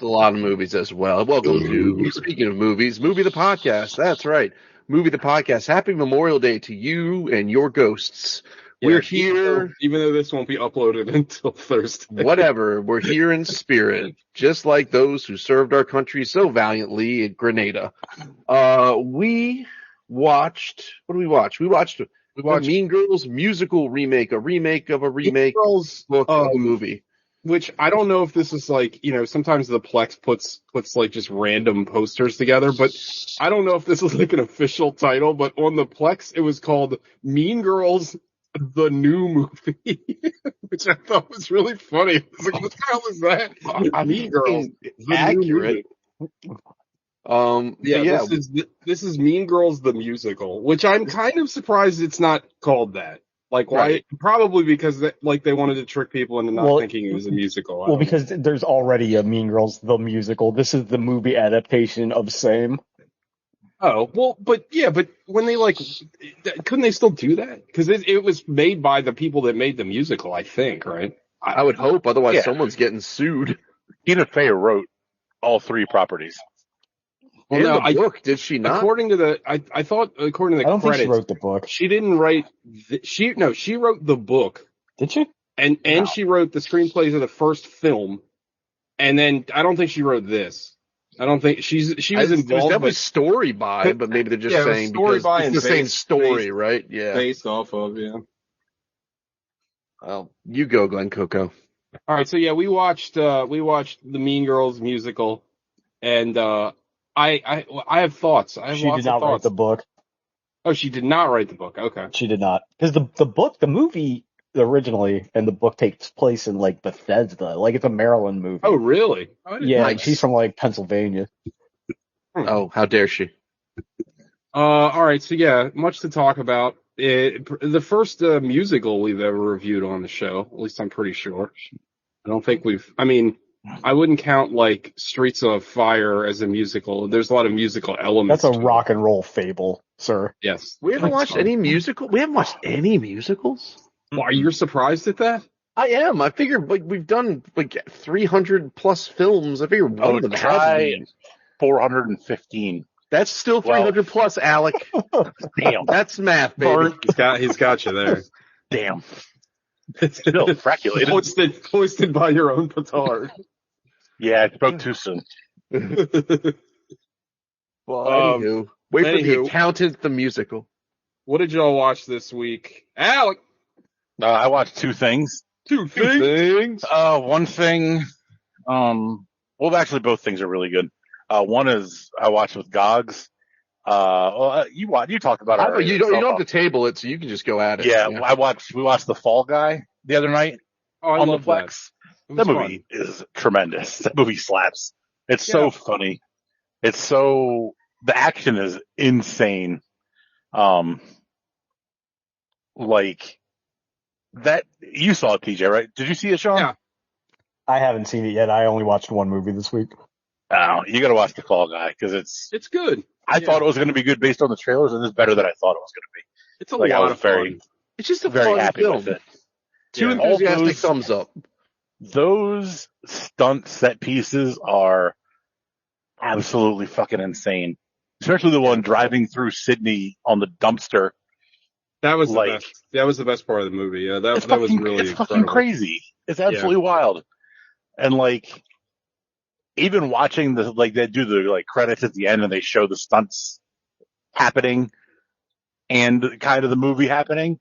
a lot of movies as well. Welcome to, speaking of movies, Movie the Podcast. That's right. Movie the Podcast. Happy Memorial Day to you and your ghosts. We're here. Even though this won't be uploaded until Thursday. Whatever. We're here in spirit, just like those who served our country so valiantly at Grenada. We watched, what did we watch? We watched Mean Girls musical remake, a remake of a remake book of a movie. Which I don't know if this is like, sometimes the Plex puts like just random posters together, but I don't know if this is like an official title, but on the Plex it was called Mean Girls, the New Movie, which I thought was really funny. I was like, what the hell is that? Mean Girls. Accurate. This is Mean Girls, the musical, which I'm kind of surprised it's not called that. Like, why? Right. Probably because they wanted to trick people into not thinking it was a musical. Because there's already a Mean Girls the musical. This is the movie adaptation of same. Oh, well, but when they couldn't they still do that? Because it was made by the people that made the musical, I think, right? I would hope, otherwise someone's getting sued. Tina Fey wrote all three properties. Well, in the book, did she not? According to the, I thought according to the credits, think she wrote the book. She didn't write. She wrote the book. Did she? And she wrote the screenplays of the first film, and then I don't think she wrote this. I don't think she was involved. That was story by, but maybe they're just saying story because by it's the same story, right? Yeah, based off of Well, you go, Glenn Coco. All right, so we watched the Mean Girls musical, and I have thoughts. She did not write the book. Oh, she did not write the book. Okay. She did not. Because the movie originally, and the book takes place in like Bethesda. Like it's a Maryland movie. Oh, really? Yeah, nice. She's from like Pennsylvania. Oh, how dare she? All right, so much to talk about. The first musical we've ever reviewed on the show, at least I'm pretty sure. I don't think I wouldn't count like Streets of Fire as a musical. There's a lot of musical elements. That's a rock and roll fable, sir. Yes. We haven't watched any musical. We haven't watched any musicals. Why, you're surprised at that? I am. I figured we've done 300 plus films. I figured one of them try 415. That's still 300 plus, Alec. Damn. That's math, baby. He's got you there. Damn. It's still fraculated. Hoisted by your own petard. Yeah, I spoke too soon. Well, anywho, wait for the Accountant, the musical. What did y'all watch this week? Alec! I watched two things. Two things? One thing, actually both things are really good. One is I watched with Gogs. You talked about it. You don't have to table it, so you can just go at it. Yeah. We watched The Fall Guy the other night on the Plex. That movie is tremendous. That movie slaps. It's so funny. The action is insane. Like that, you saw it, TJ, right? Did you see it, Sean? Yeah. I haven't seen it yet. I only watched one movie this week. Oh, you gotta watch The Fall Guy, because it's good. I thought it was going to be good based on the trailers, and it's better than I thought it was going to be. It's a lot of fun. It's just a very fun happy film. with it. Two enthusiastic thumbs up. Those stunt set pieces are absolutely fucking insane. Especially the one driving through Sydney on the dumpster. That was the best. That was the best part of the movie. Yeah, that was really it's fucking crazy. It's absolutely wild. And even watching they do the credits at the end and they show the stunts happening and kind of the movie happening.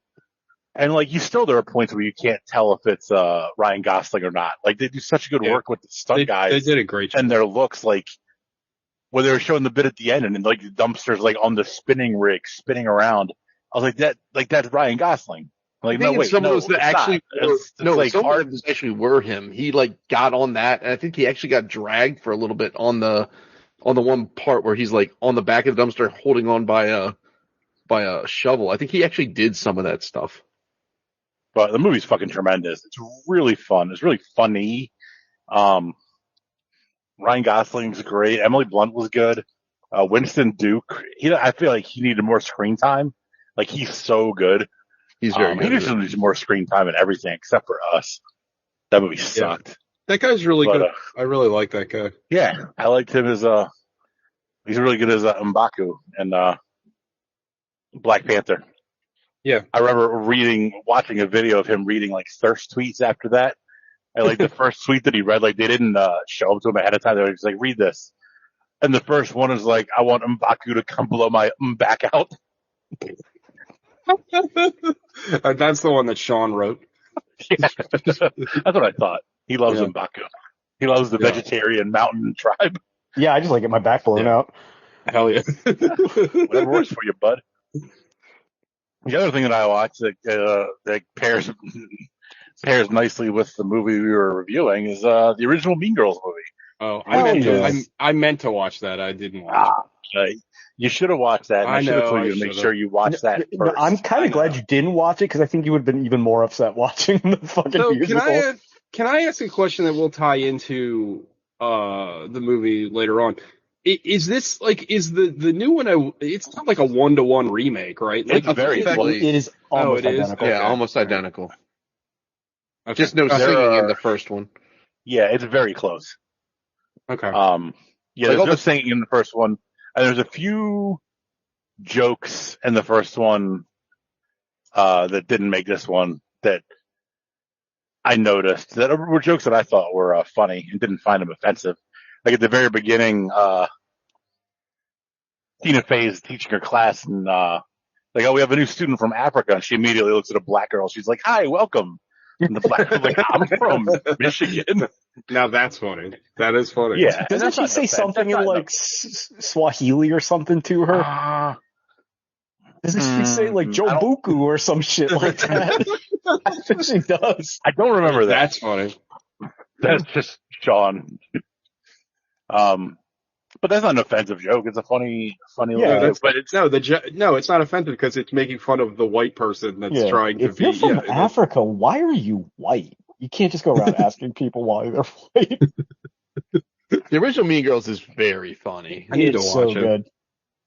And there are points where you can't tell if it's Ryan Gosling or not. They do such good work with the stunt guys. They did a great job. And their looks, when they were showing the bit at the end and the dumpsters on the spinning rig spinning around. I was that's Ryan Gosling. Some of those that actually were him. He got on that, and I think he actually got dragged for a little bit on the one part where he's on the back of the dumpster holding on by a shovel. I think he actually did some of that stuff. But the movie's fucking tremendous. It's really fun. It's really funny. Ryan Gosling's great. Emily Blunt was good. Winston Duke. I feel like he needed more screen time. He's so good. He's very good. He needs more screen time and everything except for Us. That movie sucked. That guy's really But, good. I really like that guy. Yeah, I liked him as he's really good as M'Baku and Black Panther. Yeah. I remember watching a video of him reading like thirst tweets after that. And like the first tweet that he read, like they didn't show up to him ahead of time. They were just like, read this. And the first one is like, I want M'Baku to come blow my back out. That's the one that Sean wrote. Yeah. That's what I thought. He loves Yeah. M'Baku. He loves the vegetarian mountain tribe. Yeah, I just like get my back blown out. Hell yeah. Whatever works for you, bud. The other thing that I watched that pairs nicely with the movie we were reviewing is the original Mean Girls movie. Oh, yes. I meant to watch that. I didn't watch it. You should have watched that. And I should have told you to make sure you watch that first. I'm kind of glad you didn't watch it because I think you would have been even more upset watching the fucking musical. Can I ask a question that will tie into the movie later on? Is this is the new one? It's not like a 1-to-1 remake, right? Like, It's very Well, it is almost identical. Yeah, Okay. almost identical. Okay. Just no singing in the first one. Yeah, it's very close. Okay. Yeah, Like there's all no the- singing in the first one. And there's a few jokes in the first one that didn't make this one that I noticed that were jokes that I thought were funny and didn't find them offensive. Like at the very beginning, Tina Fey is teaching her class and like, oh, we have a new student from Africa. And she immediately looks at a black girl. She's like, hi, welcome. And the black girl's like, I'm from Michigan. Now that's funny. That is funny. Yeah. Doesn't that's she not say an offense. something That's in not like Swahili or something to her? Doesn't she say like I don't- Jobuku or some shit like that? I think she does. I don't remember that. That's funny. That's just Sean. But that's not an offensive joke. It's a funny Yeah, little joke. But it's No, it's not offensive because it's making fun of the white person that's trying to if be. you're from yeah, Africa, why are you white? You can't just go around asking people why they're white. The original Mean Girls is very funny. I need to It's watch so it. good.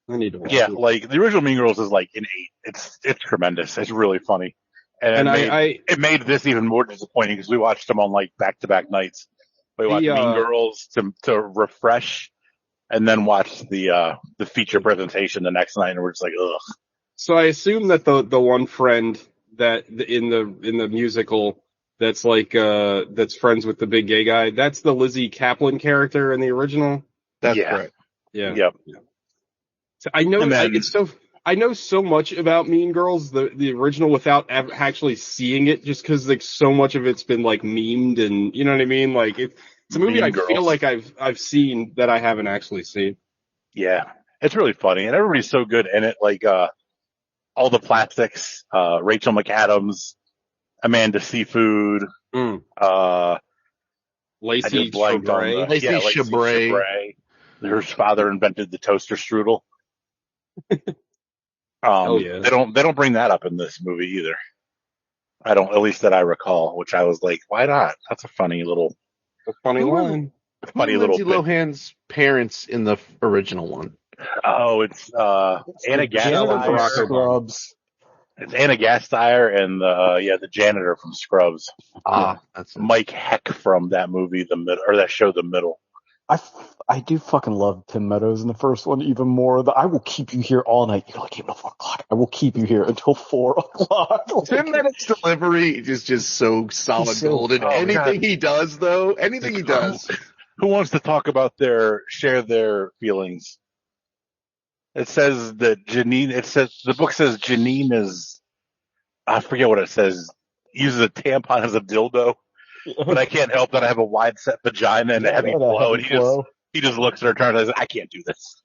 I need to watch yeah, it. like the original Mean Girls is like an 8. It's tremendous. It's really funny. And it made this even more disappointing because we watched them on like back-to-back nights. We watched Mean Girls to refresh, and then watched the feature presentation the next night, and we're just like, ugh. So I assume that the one friend that in the musical that's like that's friends with the big gay guy, that's the Lizzie Kaplan character in the original. That's Yeah. correct. Yeah. Yep. So I know And then- I know so much about Mean Girls, the original, without actually seeing it, just because like so much of it's been like memed and you know what I mean. Like it's a movie Mean I Girls. feel like I've seen that I haven't actually seen. Yeah, it's really funny, and everybody's so good in it. Like all the plastics, Rachel McAdams, Amanda Seafood, I Lacey just blanked on Chabray. Lacey Chabray. Her father invented the toaster strudel. Oh, yeah. They don't bring that up in this movie either. I don't, at least that I recall. Which I was like, why not? That's a funny little A funny Who was- line. funny little Lindsay bit. Lohan's parents in the original one. Oh, it's Anna Janitor from Gasteyer. Scrubs. It's Anna Gasteyer and the janitor from Scrubs. That's it. Mike Heck from that movie, that show, The Middle. I do fucking love Tim Meadows in the first one even more. I will keep you here all night. You're like, even 4 o'clock. I will keep you here until 4 o'clock. Tim Meadows' delivery is just so solid He's so gold. And Oh, anything God. he does, though, anything he does. Who wants to talk about share their feelings? It says that the book says Janine is, I forget what it says, uses a tampon as a dildo, but I can't help that I have a wide set vagina and a heavy flow, and he just looks at her trying to, I can't do this.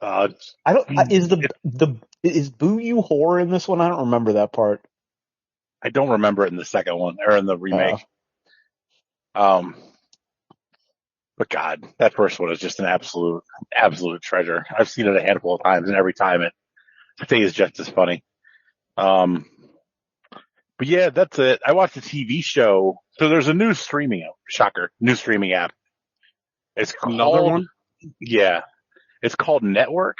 I don't. Is Boo You Whore in this one? I don't remember that part. I don't remember it in the second one, or in the remake. But God, that first one is just an absolute treasure. I've seen it a handful of times, and every time it stays just as funny. But yeah, that's it. I watched a TV show. So there's a new streaming app. It's called, Another one? Yeah. It's called Network.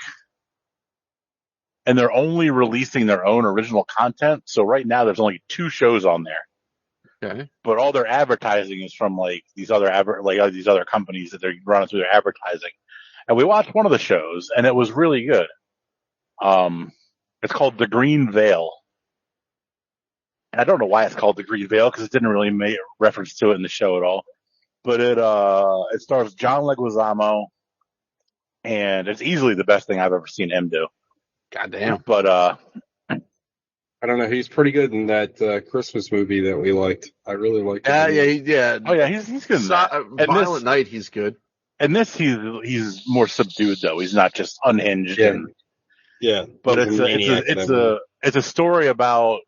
And they're only releasing their own original content. So right now there's only 2 shows on there. Okay. but all their advertising is from like these other these other companies that they're running through their advertising. And we watched one of the shows, and it was really good. It's called The Green Veil. And I don't know why it's called The Green Veil, because it didn't really make reference to it in the show at all. But it stars John Leguizamo, and it's easily the best thing I've ever seen him do. Goddamn. But I don't know. He's pretty good in that Christmas movie that we liked. I really liked it. Yeah. oh yeah, he's good in that. Violent Night, he's good. And this, he's more subdued though. He's not just unhinged. Yeah. But it's a story about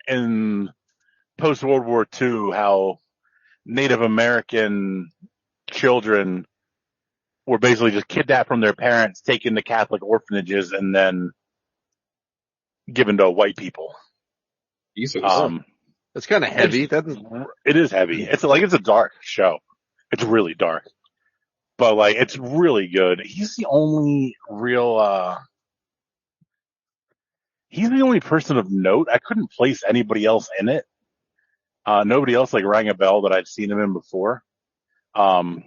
in post World War II how Native American children were basically just kidnapped from their parents, taken to Catholic orphanages, and then given to white people. Jesus. It's kind of heavy. It is heavy. It's a dark show. It's really dark. But like, it's really good. He's the only person of note. I couldn't place anybody else in it. Nobody else like rang a bell that I'd seen him in before. But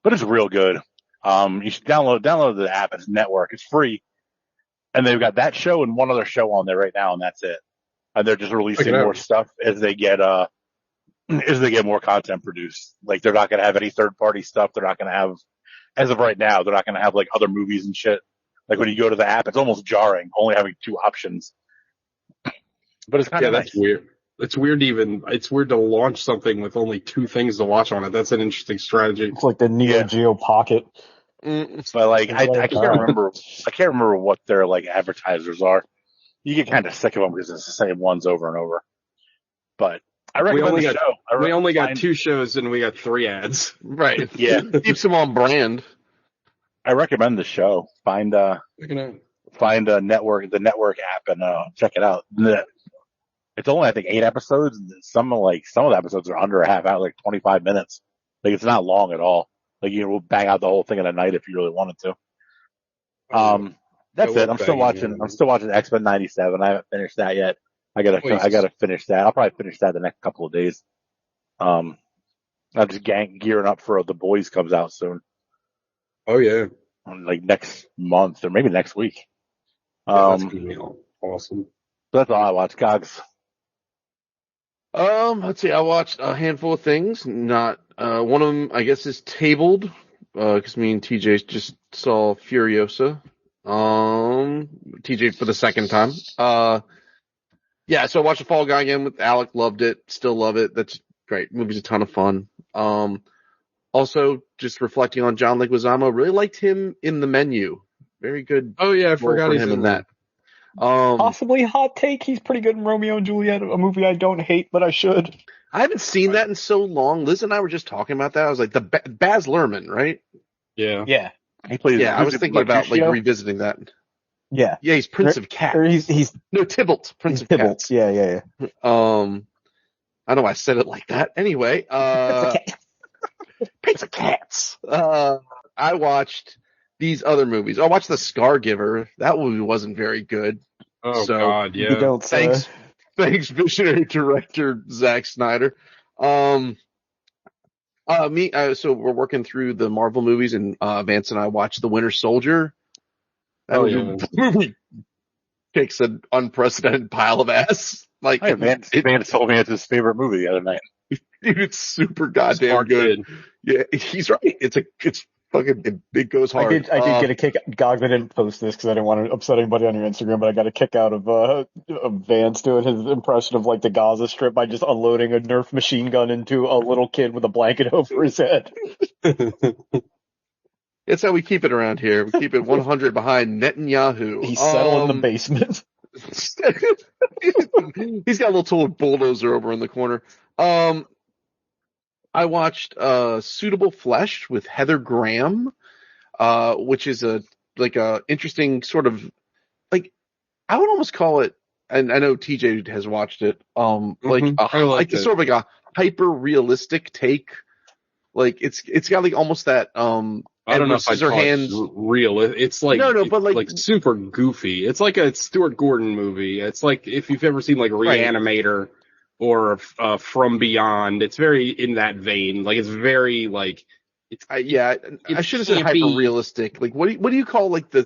it's real good. You should download the app. It's Network. It's free. And they've got that show and one other show on there right now, and that's it. And they're just releasing more stuff as they get more content produced. Like, they're not going to have any third party stuff. They're not going to have, as of right now, they're not going to have like other movies and shit. Like, when you go to the app, it's almost jarring, only having 2 options. But it's kind of nice. That's weird. It's weird to launch something with only 2 things to watch on it. That's an interesting strategy. It's like the Neo Geo Pocket. But like, I can't remember what their like advertisers are. You get kind of sick of them because it's the same ones over and over. But I recommend the show. We only got 2 shows and we got 3 ads. Right. Yeah. Keeps them on brand. I recommend the show. Find a network, the Network app, and check it out. It's only, I think, 8 episodes. And some of the episodes are under a half hour, like 25 minutes. Like, it's not long at all. Like, you will bang out the whole thing in a night if you really wanted to. That's it. I'm still watching X-Men 97. I haven't finished that yet. I gotta finish that. I'll probably finish that the next couple of days. I'm just gearing up for The Boys comes out soon. Oh yeah. Like next month or maybe next week. That's gonna be awesome. That's all I watch. Cogs. Let's see. I watched a handful of things. Not one of them, I guess, is tabled. Because me and TJ just saw Furiosa. TJ for the second time. Yeah. So I watched The Fall Guy again with Alec. Loved it. Still love it. That's great. Movie's a ton of fun. Also, just reflecting on John Leguizamo, really liked him in The Menu. Very good. Oh yeah, I forgot he's in that. Possibly hot take. He's pretty good in Romeo and Juliet, a movie I don't hate, but I should. I haven't seen that in so long. Liz and I were just talking about that. I was like, Baz Luhrmann, right? Yeah. Yeah. He plays. Yeah, I was thinking about like revisiting that. Yeah. Yeah, he's Prince of Cats. He's Tybalt, Prince of Cats. Yeah. I know I said it like that. Anyway, Prince of Cats. I watched these other movies. I watched The Scargiver. That movie wasn't very good. Oh God, yeah. You don't say. Thanks, visionary director Zack Snyder. So we're working through the Marvel movies, and Vance and I watched The Winter Soldier. That movie kicks an unprecedented pile of ass. Like, Vance told me it's his favorite movie the other night. Dude, it's super goddamn good. Yeah, he's right. It's fucking, it goes hard. I did get a kick. Gogs, I didn't post this because I didn't want to upset anybody on your Instagram, but I got a kick out of Vance doing his impression of like the Gaza Strip by just unloading a Nerf machine gun into a little kid with a blanket over his head. It's how we keep it around here. We keep it 100 behind Netanyahu. He's settled in the basement. He's got a little tool bulldozer over in the corner. I watched Suitable Flesh with Heather Graham, which is a interesting sort of, like, I would almost call it, and I know TJ has watched it, like sort of like a hyper realistic take. Like it's got like almost that I don't know if I'd call it real. It's like but like super goofy. It's like a Stuart Gordon movie. It's like if you've ever seen like Reanimator or From Beyond. It's very in that vein. Like, it's very like I should have said hyper realistic. Like, what do you call like the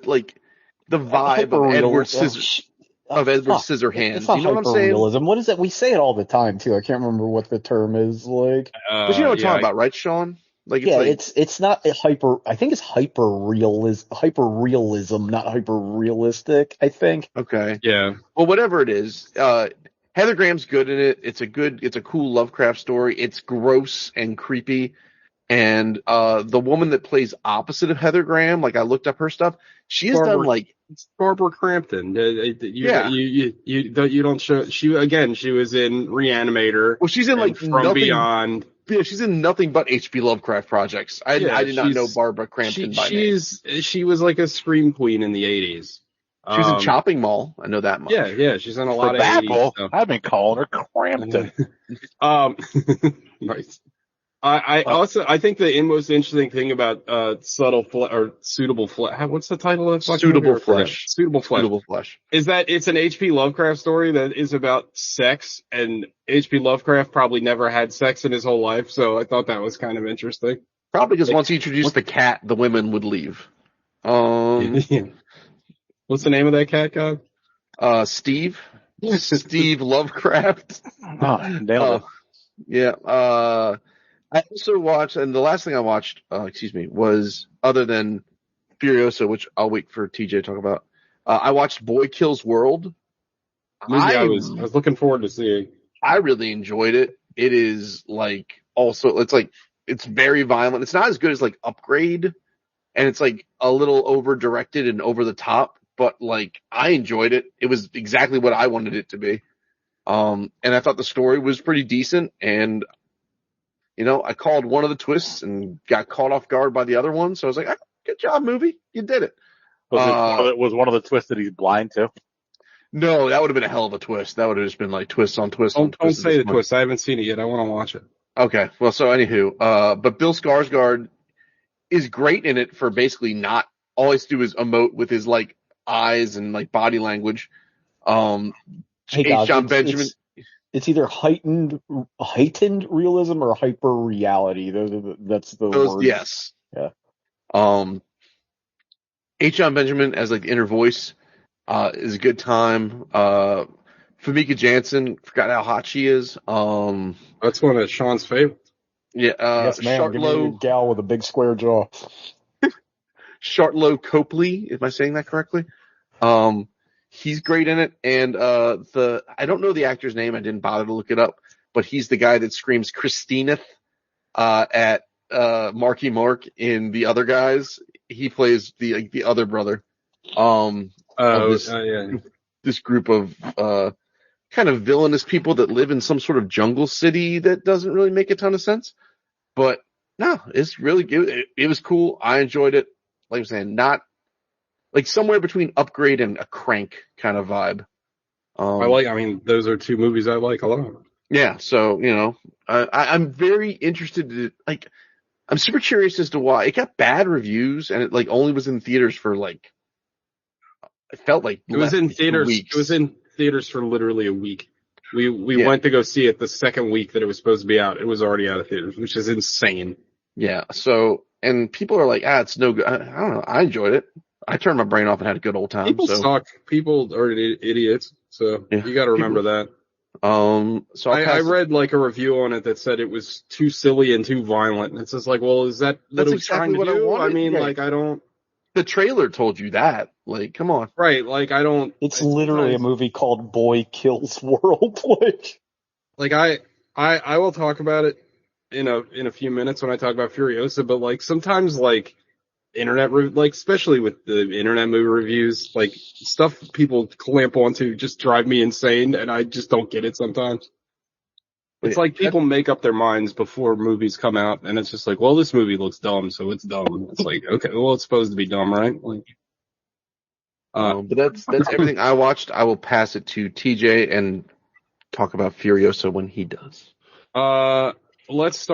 vibe of Edward Scissorhands? It's not You know what I'm saying? hyper-realism. What is it? We say it all the time too. I can't remember what the term is. Like, but you know what I'm talking about, right, Sean? Like, it's not hyper. I think it's hyper-realism, not hyper-realistic. I think. Okay. Yeah. Well, whatever it is, Heather Graham's good in it. It's a cool Lovecraft story. It's gross and creepy. And the woman that plays opposite of Heather Graham, like I looked up her stuff, she has done like Barbara Crampton. You don't show. She was in Reanimator. Well, she's in like From nothing Beyond. Yeah, she's in nothing but H.P. Lovecraft projects. I did not know Barbara Crampton by name. She was like a scream queen in the 80s. She was in Chopping Mall. I know that much. Yeah, she's in a lot of 80s stuff. I've been calling her Crampton. Nice. I think the most interesting thing about Suitable Flesh. What's the title of it? Suitable Flesh. Suitable Flesh. Is that it's an H.P. Lovecraft story that is about sex, and H.P. Lovecraft probably never had sex in his whole life, so I thought that was kind of interesting. Probably because once he introduced the cat, the women would leave. What's the name of that cat, guy? Steve. Steve Lovecraft. Nailed it. Yeah. I also watched, and the last thing I watched, was other than Furiosa, which I'll wait for TJ to talk about. I watched Boy Kills World. I was looking forward to seeing. I really enjoyed it. It is like it's very violent. It's not as good as like Upgrade, and it's like a little over directed and over the top, but like I enjoyed it. It was exactly what I wanted it to be. And I thought the story was pretty decent, and I called one of the twists and got caught off guard by the other one. So I was like, good job, movie. You did it. Was one of the twists that he's blind too? No, that would have been a hell of a twist. That would have just been like twist on twist on twist. Don't say the twist. I haven't seen it yet. I want to watch it. Okay. Well, so anywho, but Bill Skarsgård is great in it for basically not all he has to do is emote with his like eyes and like body language. John Benjamin. It's either heightened realism or hyper reality. That's the word. Yes. Yeah. H. John Benjamin as like the inner voice is a good time. Famke Janssen, forgot how hot she is. That's one of Sean's favorites. Yeah. Yes, ma'am. Give me a gal with a big square jaw. Chartlow Copley, am I saying that correctly? He's great in it, and I don't know the actor's name. I didn't bother to look it up, but he's the guy that screams Christineth at Marky Mark in The Other Guys. He plays the other brother. This group of kind of villainous people that live in some sort of jungle city that doesn't really make a ton of sense. But no, it's really good. It was cool. I enjoyed it. Like I'm saying, not like somewhere between Upgrade and a Crank kind of vibe. Those are two movies I like a lot. Yeah, so, I'm very interested I'm super curious as to why it got bad reviews and it only was in theaters for it felt like it was in theaters. Weeks. It was in theaters for literally a week. We went to go see it the second week that it was supposed to be out. It was already out of theaters, which is insane. Yeah. So, and people are like, it's no good. I don't know. I enjoyed it. I turned my brain off and had a good old time. People suck. People are idiots. So you got to remember that. So I read a review on it that said it was too silly and too violent. And it's just well, is that what it was exactly trying to do? I mean, I don't. The trailer told you that. Come on. Right. I don't. It's literally a movie called Boy Kills World. I will talk about it in a few minutes when I talk about Furiosa, but sometimes internet, especially with the internet movie reviews, stuff people clamp onto just drive me insane, and I just don't get it sometimes. It's people make up their minds before movies come out, and it's just this movie looks dumb, so it's dumb. It's okay, well, it's supposed to be dumb, right? But that's everything I watched. I will pass it to TJ and talk about Furiosa when he does. Let's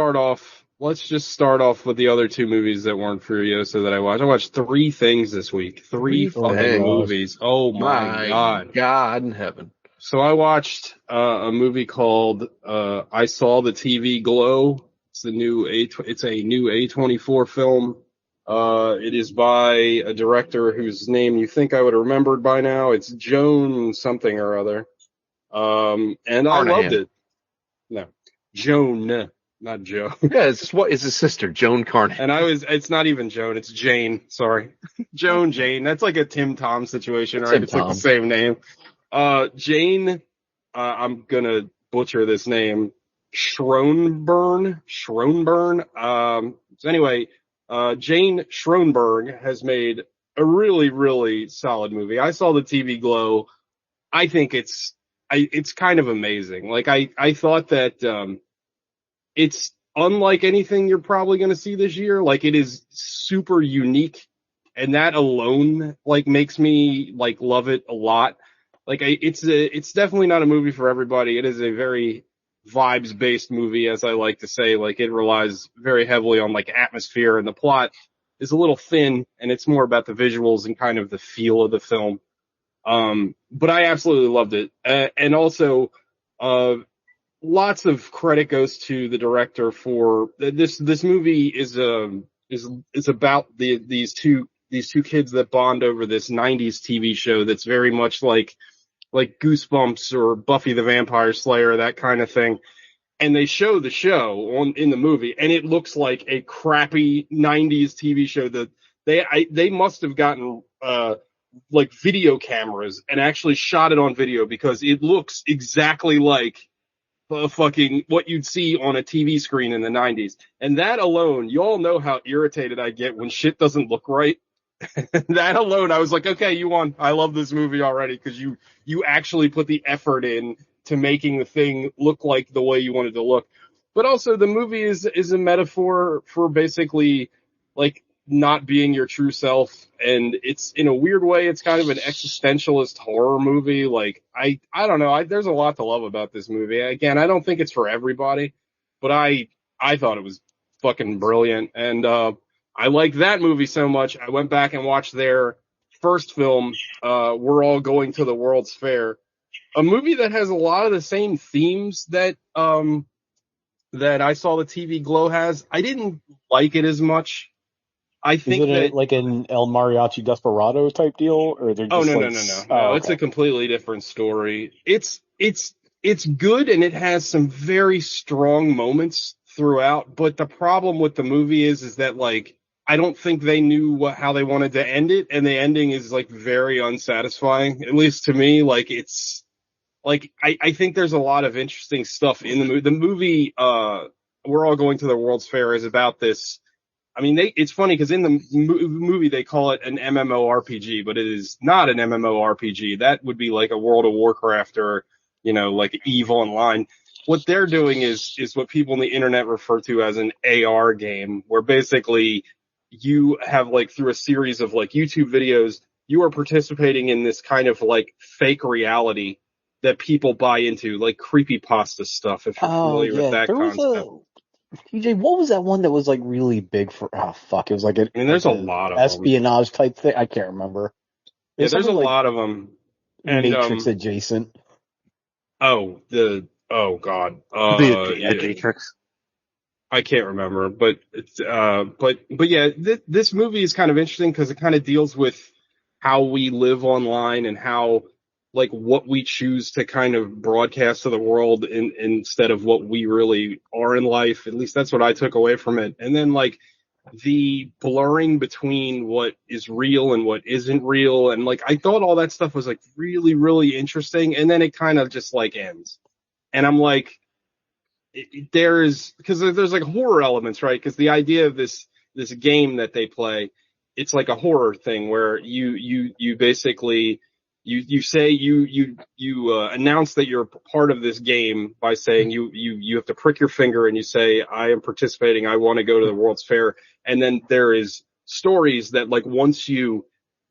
just start off with the other two movies that weren't Furiosa that I watched. I watched 3 things this week. 3 fucking movies. Oh my God. God in heaven. So I watched a movie called I Saw the TV Glow. It's a new A24 film. It is by a director whose name you think I would have remembered by now. It's Joan something or other. And I loved it. No, Joan, not Joe. Yeah, it's his sister, Joan Carnahan. And it's not even Joan, it's Jane. Sorry. Jane. That's like a Tim Tom situation, right? It's like the same name. Jane, I'm gonna butcher this name. Schronberg. So anyway, Jane Schronberg has made a really, really solid movie. I saw the TV Glow. I think it's kind of amazing. Like I thought that, it's unlike anything you're probably going to see this year. Like it is super unique, and that alone like makes me like love it a lot. Like it's definitely not a movie for everybody. It is a very vibes based movie, as I like to say. Like it relies very heavily on like atmosphere, and the plot is a little thin, and it's more about the visuals and kind of the feel of the film. But I absolutely loved it. And also, lots of credit goes to the director for this movie is about these two kids that bond over this 90s TV show that's very much like Goosebumps or Buffy the Vampire Slayer, that kind of thing. And they show the show in the movie, and it looks like a crappy 90s TV show that they must have gotten, like video cameras and actually shot it on video, because it looks exactly like fucking what you'd see on a TV screen in the 90s. And that alone, you all know how irritated I get when shit doesn't look right. That alone, I was like, okay, you won. I love this movie already, because you actually put the effort in to making the thing look like the way you wanted to look. But also, the movie is a metaphor for basically like not being your true self, and it's in a weird way, it's kind of an existentialist horror movie. Like I don't know, there's a lot to love about this movie. Again, I don't think it's for everybody, but I thought it was fucking brilliant, and I liked that movie so much, I went back and watched their first film, We're All Going to the World's Fair, a movie that has a lot of the same themes that that I Saw the TV Glow has. I didn't like it as much. I think is it like an El Mariachi Desperado type deal, or they're just no. Okay. It's a completely different story. It's good, and it has some very strong moments throughout. But the problem with the movie is that like I don't think they knew how they wanted to end it, and the ending is like very unsatisfying, at least to me. Like it's like I think there's a lot of interesting stuff in the movie. The movie We're All Going to the World's Fair is about this. I mean, it's funny because in the movie they call it an MMORPG, but it is not an MMORPG. That would be like a World of Warcraft or, you know, like EVE Online. What they're doing is what people on the internet refer to as an AR game, where basically you have like through a series of like YouTube videos, you are participating in this kind of like fake reality that people buy into, like creepypasta stuff, if you're familiar with that concept. TJ, what was that one that was like really big for? Oh fuck! It was like there's a lot of espionage type thing. I can't remember. Yeah, there's a lot of them. And, Matrix adjacent. Oh god. The Matrix. I can't remember, but it's but yeah, this movie is kind of interesting because it kind of deals with how we live online and how like what we choose to kind of broadcast to the world instead of what we really are in life. At least that's what I took away from it. And then like the blurring between what is real and what isn't real. And like, I thought all that stuff was like really, really interesting. And then it kind of just like ends. And I'm like, there's like horror elements, right? Because the idea of this game that they play, it's like a horror thing where you basically, you say you announce that you're part of this game by saying you have to prick your finger and you say, I am participating, I want to go to the World's Fair. And then there is stories that like once you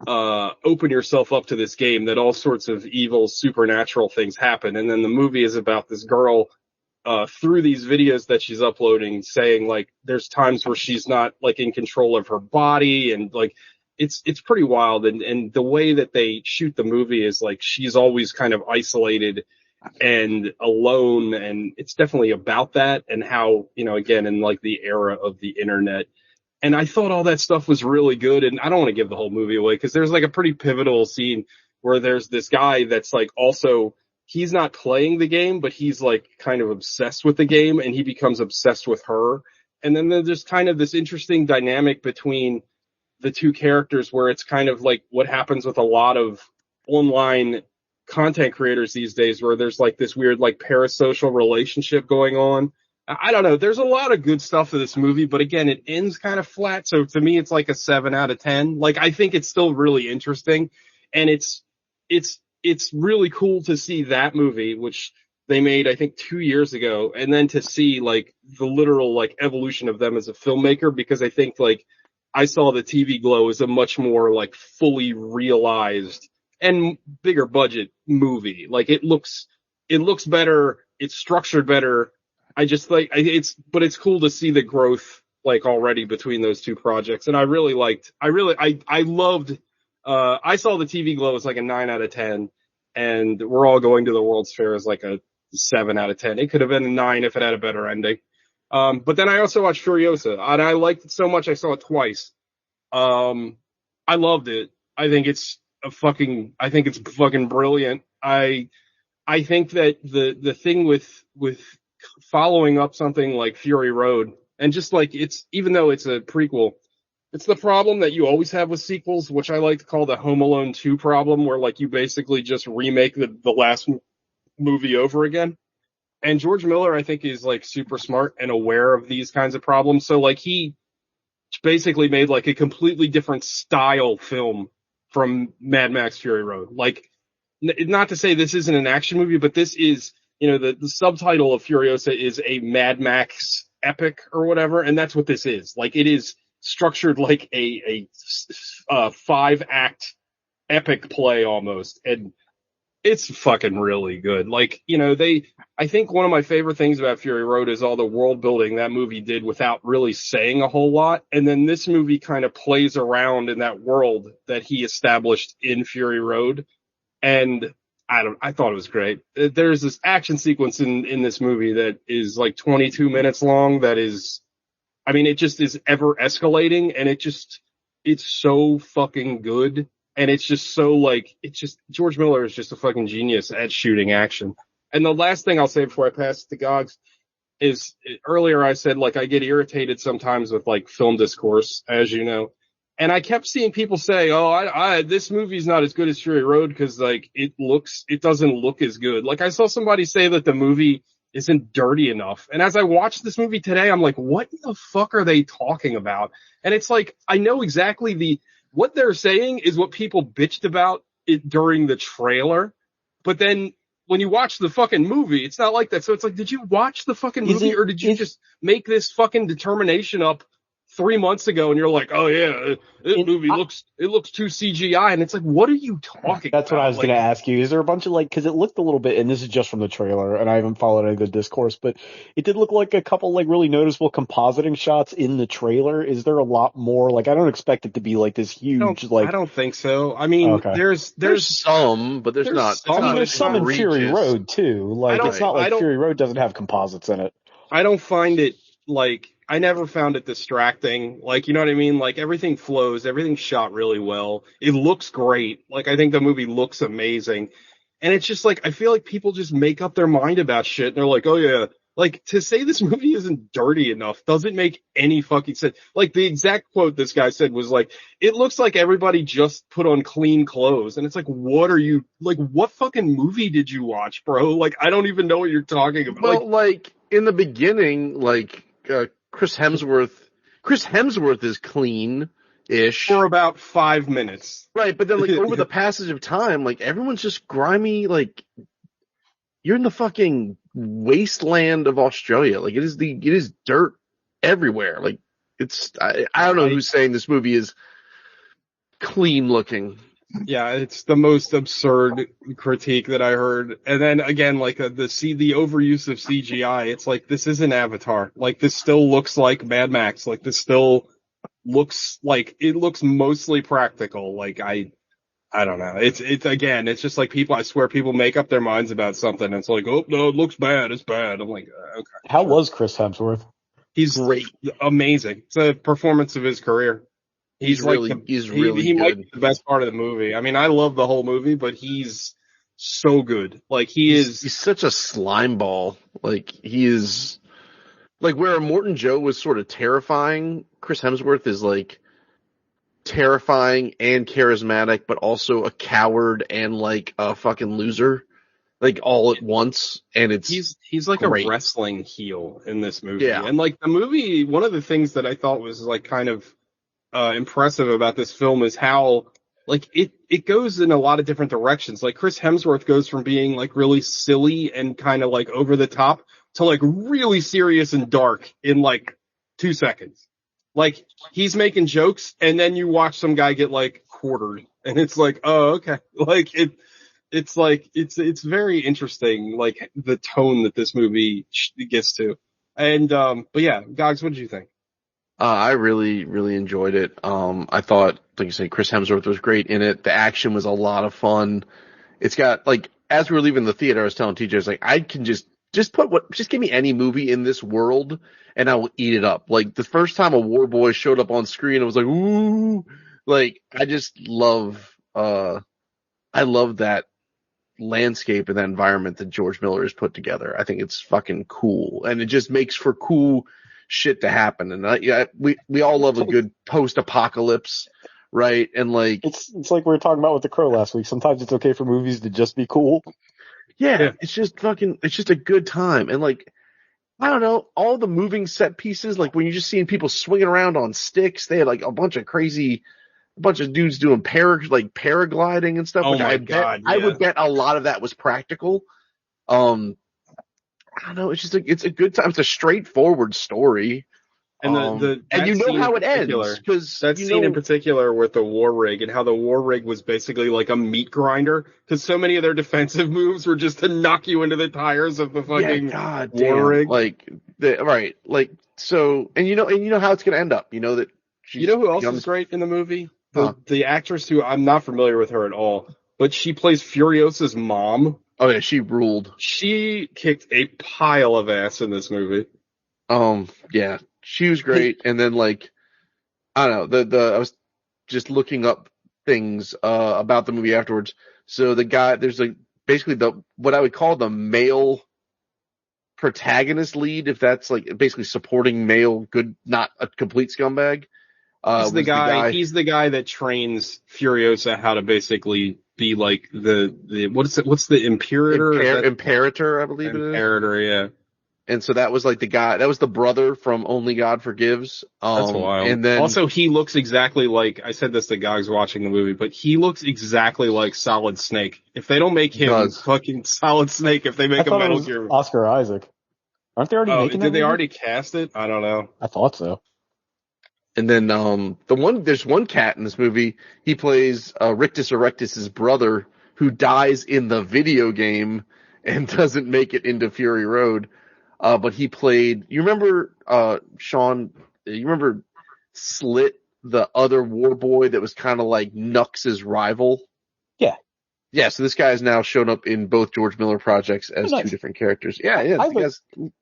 open yourself up to this game, that all sorts of evil supernatural things happen. And then the movie is about this girl through these videos that she's uploading saying like there's times where she's not like in control of her body, and like it's pretty wild. And the way that they shoot the movie is like she's always kind of isolated and alone. And it's definitely about that and how, again, in like the era of the internet. And I thought all that stuff was really good. And I don't want to give the whole movie away because there's like a pretty pivotal scene where there's this guy that's like also, he's not playing the game, but he's like kind of obsessed with the game and he becomes obsessed with her. And then there's kind of this interesting dynamic between the two characters where it's kind of like what happens with a lot of online content creators these days where there's like this weird like parasocial relationship going on. I don't know. There's a lot of good stuff to this movie, but again, it ends kind of flat. So to me, it's like a 7 out of 10. Like, I think it's still really interesting. And it's really cool to see that movie, which they made, I think, 2 years ago. And then to see like the literal like evolution of them as a filmmaker, because I think like I saw the TV Glow as a much more like fully realized and bigger budget movie. Like it looks better. It's structured better. I just like but it's cool to see the growth like already between those two projects. And I loved, I saw the TV Glow as like a 9 out of 10 and We're All Going to the World's Fair as like a 7 out of 10. It could have been a 9 if it had a better ending. But then I also watched Furiosa and I liked it so much. I saw it twice. I loved it. I think it's fucking brilliant. I think that the thing with following up something like Fury Road and just like even though it's a prequel, it's the problem that you always have with sequels, which I like to call the Home Alone 2 problem, where like you basically just remake the last movie over again. And George Miller, I think, is like super smart and aware of these kinds of problems. So like he basically made like a completely different style film from Mad Max Fury Road. Like, not to say this isn't an action movie, but this is, the subtitle of Furiosa is a Mad Max epic or whatever. And that's what this is. Like, it is structured like a 5-act epic play almost. And it's fucking really good. Like, I think one of my favorite things about Fury Road is all the world building that movie did without really saying a whole lot. And then this movie kind of plays around in that world that he established in Fury Road. And I thought it was great. There's this action sequence in this movie that is like 22 minutes long. That is, it just is ever escalating and it's so fucking good. And it's just so like, George Miller is just a fucking genius at shooting action. And the last thing I'll say before I pass it to Gogs is earlier I said, like, I get irritated sometimes with like film discourse, as you know. And I kept seeing people say, oh, this movie's not as good as Fury Road because like it doesn't look as good. Like I saw somebody say that the movie isn't dirty enough. And as I watched this movie today, I'm like, what the fuck are they talking about? And it's like, I know exactly what they're saying is what people bitched about it during the trailer. But then when you watch the fucking movie, it's not like that. So it's like, did you watch the fucking movie or did you just make this fucking determination up 3 months ago and you're like, oh yeah, this movie looks too CGI. And it's like, what are you talking about? That's what I was going to ask you. Is there a bunch of like, cause it looked a little bit, and this is just from the trailer and I haven't followed any of the discourse, but it did look like a couple like really noticeable compositing shots in the trailer. Is there a lot more? Like, I don't expect it to be like this huge, I don't think so. I mean, okay. There's some, but there's not. There's some in Fury Road too. Like, it's not like Fury Road doesn't have composites in it. I don't find it like, I never found it distracting. Like, you know what I mean? Like, everything flows. Everything's shot really well. It looks great. Like, I think the movie looks amazing. And it's just like, I feel like people just make up their mind about shit. And they're like, oh yeah. Like, to say this movie isn't dirty enough doesn't make any fucking sense. Like, the exact quote this guy said was like, it looks like everybody just put on clean clothes. And it's like, what fucking movie did you watch, bro? Like, I don't even know what you're talking about. Well, like in the beginning, like, Chris Hemsworth is clean-ish. For about 5 minutes. Right, but then like over the passage of time, like everyone's just grimy, like you're in the fucking wasteland of Australia. Like it is dirt everywhere. Like I don't know who's saying this movie is clean looking. Yeah, it's the most absurd critique that I heard. And then again, like the overuse of CGI, it's like, this isn't Avatar. Like, this still looks like Mad Max. Like, this still looks mostly practical. Like I don't know. It's again, it's just like I swear people make up their minds about something and it's like, oh no, it looks bad, it's bad. I'm like, okay. How was Chris Hemsworth? He's Great. Amazing. It's a performance of his career. He's really good. Might be the best part of the movie. I mean, I love the whole movie, but he's so good. Like he's such a slime ball. Like he is, like where Morton Joe was sort of terrifying, Chris Hemsworth is like terrifying and charismatic, but also a coward and like a fucking loser, like all at once. And he's like great. A wrestling heel in this movie. Yeah. And like the movie, one of the things that I thought was like kind of impressive about this film is how like it goes in a lot of different directions. Like Chris Hemsworth goes from being like really silly and kind of like over the top to like really serious and dark in like 2 seconds. Like he's making jokes and then you watch some guy get like quartered and it's like, oh, okay. Like it's like, it's very interesting, like the tone that this movie gets to. And, but yeah, Gogs, what did you think? I really, really enjoyed it. I thought, like you say, Chris Hemsworth was great in it. The action was a lot of fun. It's got like, as we were leaving the theater, I was telling TJ, I was like, I can just give me any movie in this world and I will eat it up. Like the first time a War Boy showed up on screen, I was like, ooh, like I just love, I love that landscape and that environment that George Miller has put together. I think it's fucking cool and it just makes for cool shit to happen. And we all love a good post-apocalypse, right? And like it's like we were talking about with The Crow last week. Sometimes it's okay for movies to just be cool. Yeah, it's just a good time. And like, I don't know, all the moving set pieces, like when you're just seeing people swinging around on sticks, they had like a bunch of dudes doing paragliding and stuff. Oh which my God, yeah. I would bet a lot of that was practical. I don't know. It's a good time. It's a straightforward story. And and you know how it ends because that scene in particular with the war rig and how the war rig was basically like a meat grinder because so many of their defensive moves were just to knock you into the tires of the fucking war rig. Like right, like so, and you know how it's gonna end up. You know that. You know who else is great in the movie? The actress who I'm not familiar with her at all, but she plays Furiosa's mom. Oh yeah, she ruled. She kicked a pile of ass in this movie. Yeah. She was great, and then like, I don't know, I was just looking up things, about the movie afterwards. So the guy, there's like, basically what I would call the male protagonist lead, if that's like basically supporting male good, not a complete scumbag. He's the guy that trains Furiosa how to basically be like what's the Imperator? Imperator, I believe it is. Imperator, yeah. And so that was like the guy, that was the brother from Only God Forgives. That's wild. And then also he looks exactly like, I said this to Gogs watching the movie, but he looks exactly like Solid Snake. If they don't make him fucking Solid Snake, if they make a Metal Gear. Oscar Isaac. Aren't they already making that? Did they already cast it? I don't know. I thought so. And then, there's one cat in this movie. He plays, Rictus Erectus' brother who dies in the video game and doesn't make it into Fury Road. But he played, you remember, Sean, you remember Slit, the other war boy that was kind of like Nux' rival? Yeah. Yeah, so this guy has now shown up in both George Miller projects as two different characters. Yeah, he has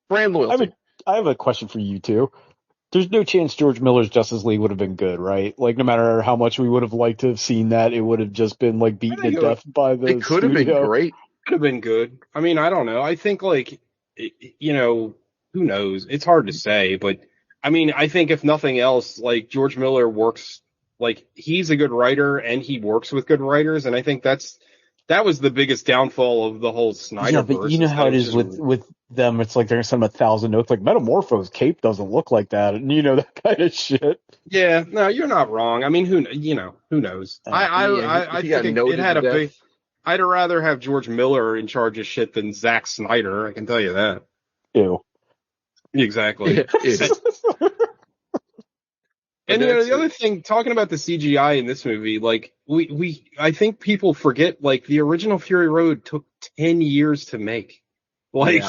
brand loyalty. I have a question for you two. There's no chance George Miller's Justice League would have been good, right? Like, no matter how much we would have liked to have seen that, it would have just been like beaten to death by the It could have been great. Could have been good. I mean, I don't know. I think like, you know, who knows? It's hard to say, but I mean, I think if nothing else, like George Miller works, like he's a good writer and he works with good writers. And I think that was the biggest downfall of the whole Snyderverse. Yeah, but you know how it is with them. It's like they're going to send them 1,000 notes. Like Metamorpho's cape doesn't look like that. And you know, that kind of shit. Yeah, no, you're not wrong. I mean, who knows? I think it had a big, I'd rather have George Miller in charge of shit than Zack Snyder. I can tell you that. Ew. Exactly. And you know, the other thing, talking about the CGI in this movie, like I think people forget, like the original Fury Road took 10 years to make. Like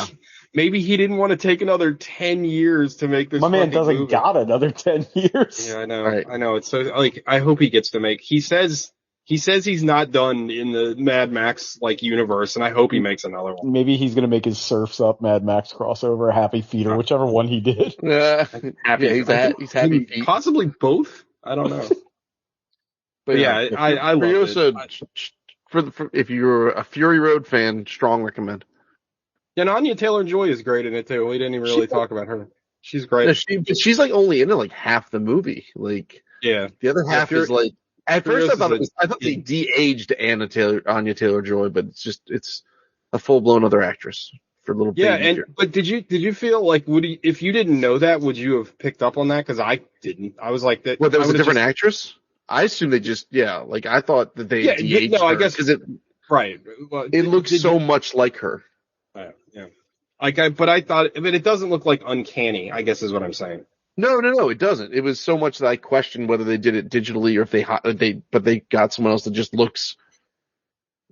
maybe he didn't want to take another 10 years to make this. My man fucking doesn't movie. got another 10 years. Yeah, I know. Right. I know. It's so like I hope he gets to make. He says he's not done in the Mad Max like universe, and I hope he makes another one. Maybe he's gonna make his Surfs Up Mad Max crossover, Happy Feet, or whichever one he did. Happy. Yeah, he's happy feet. Possibly both. I don't know. But yeah, I love Furiosa, it. for if you're a Fury Road fan, strong recommend. And Anya Taylor-Joy is great in it too. We didn't even really talk about her. She's great. Yeah, she's like only in it like half the movie. Like Yeah. the other half is like. At first, I thought they de-aged Anya Taylor-Joy, but it's a full-blown other actress for little baby. Yeah, but did you feel like if you didn't know that, would you have picked up on that? Because I didn't. I was like that. Well, there was a different actress. I assume they just like I thought that they de-aged her. I guess because it right. Well, it looks so much like her. Yeah. But I thought, it doesn't look like uncanny. I guess is what I'm saying. No, it doesn't. It was so much that I questioned whether they did it digitally or if but they got someone else that just looks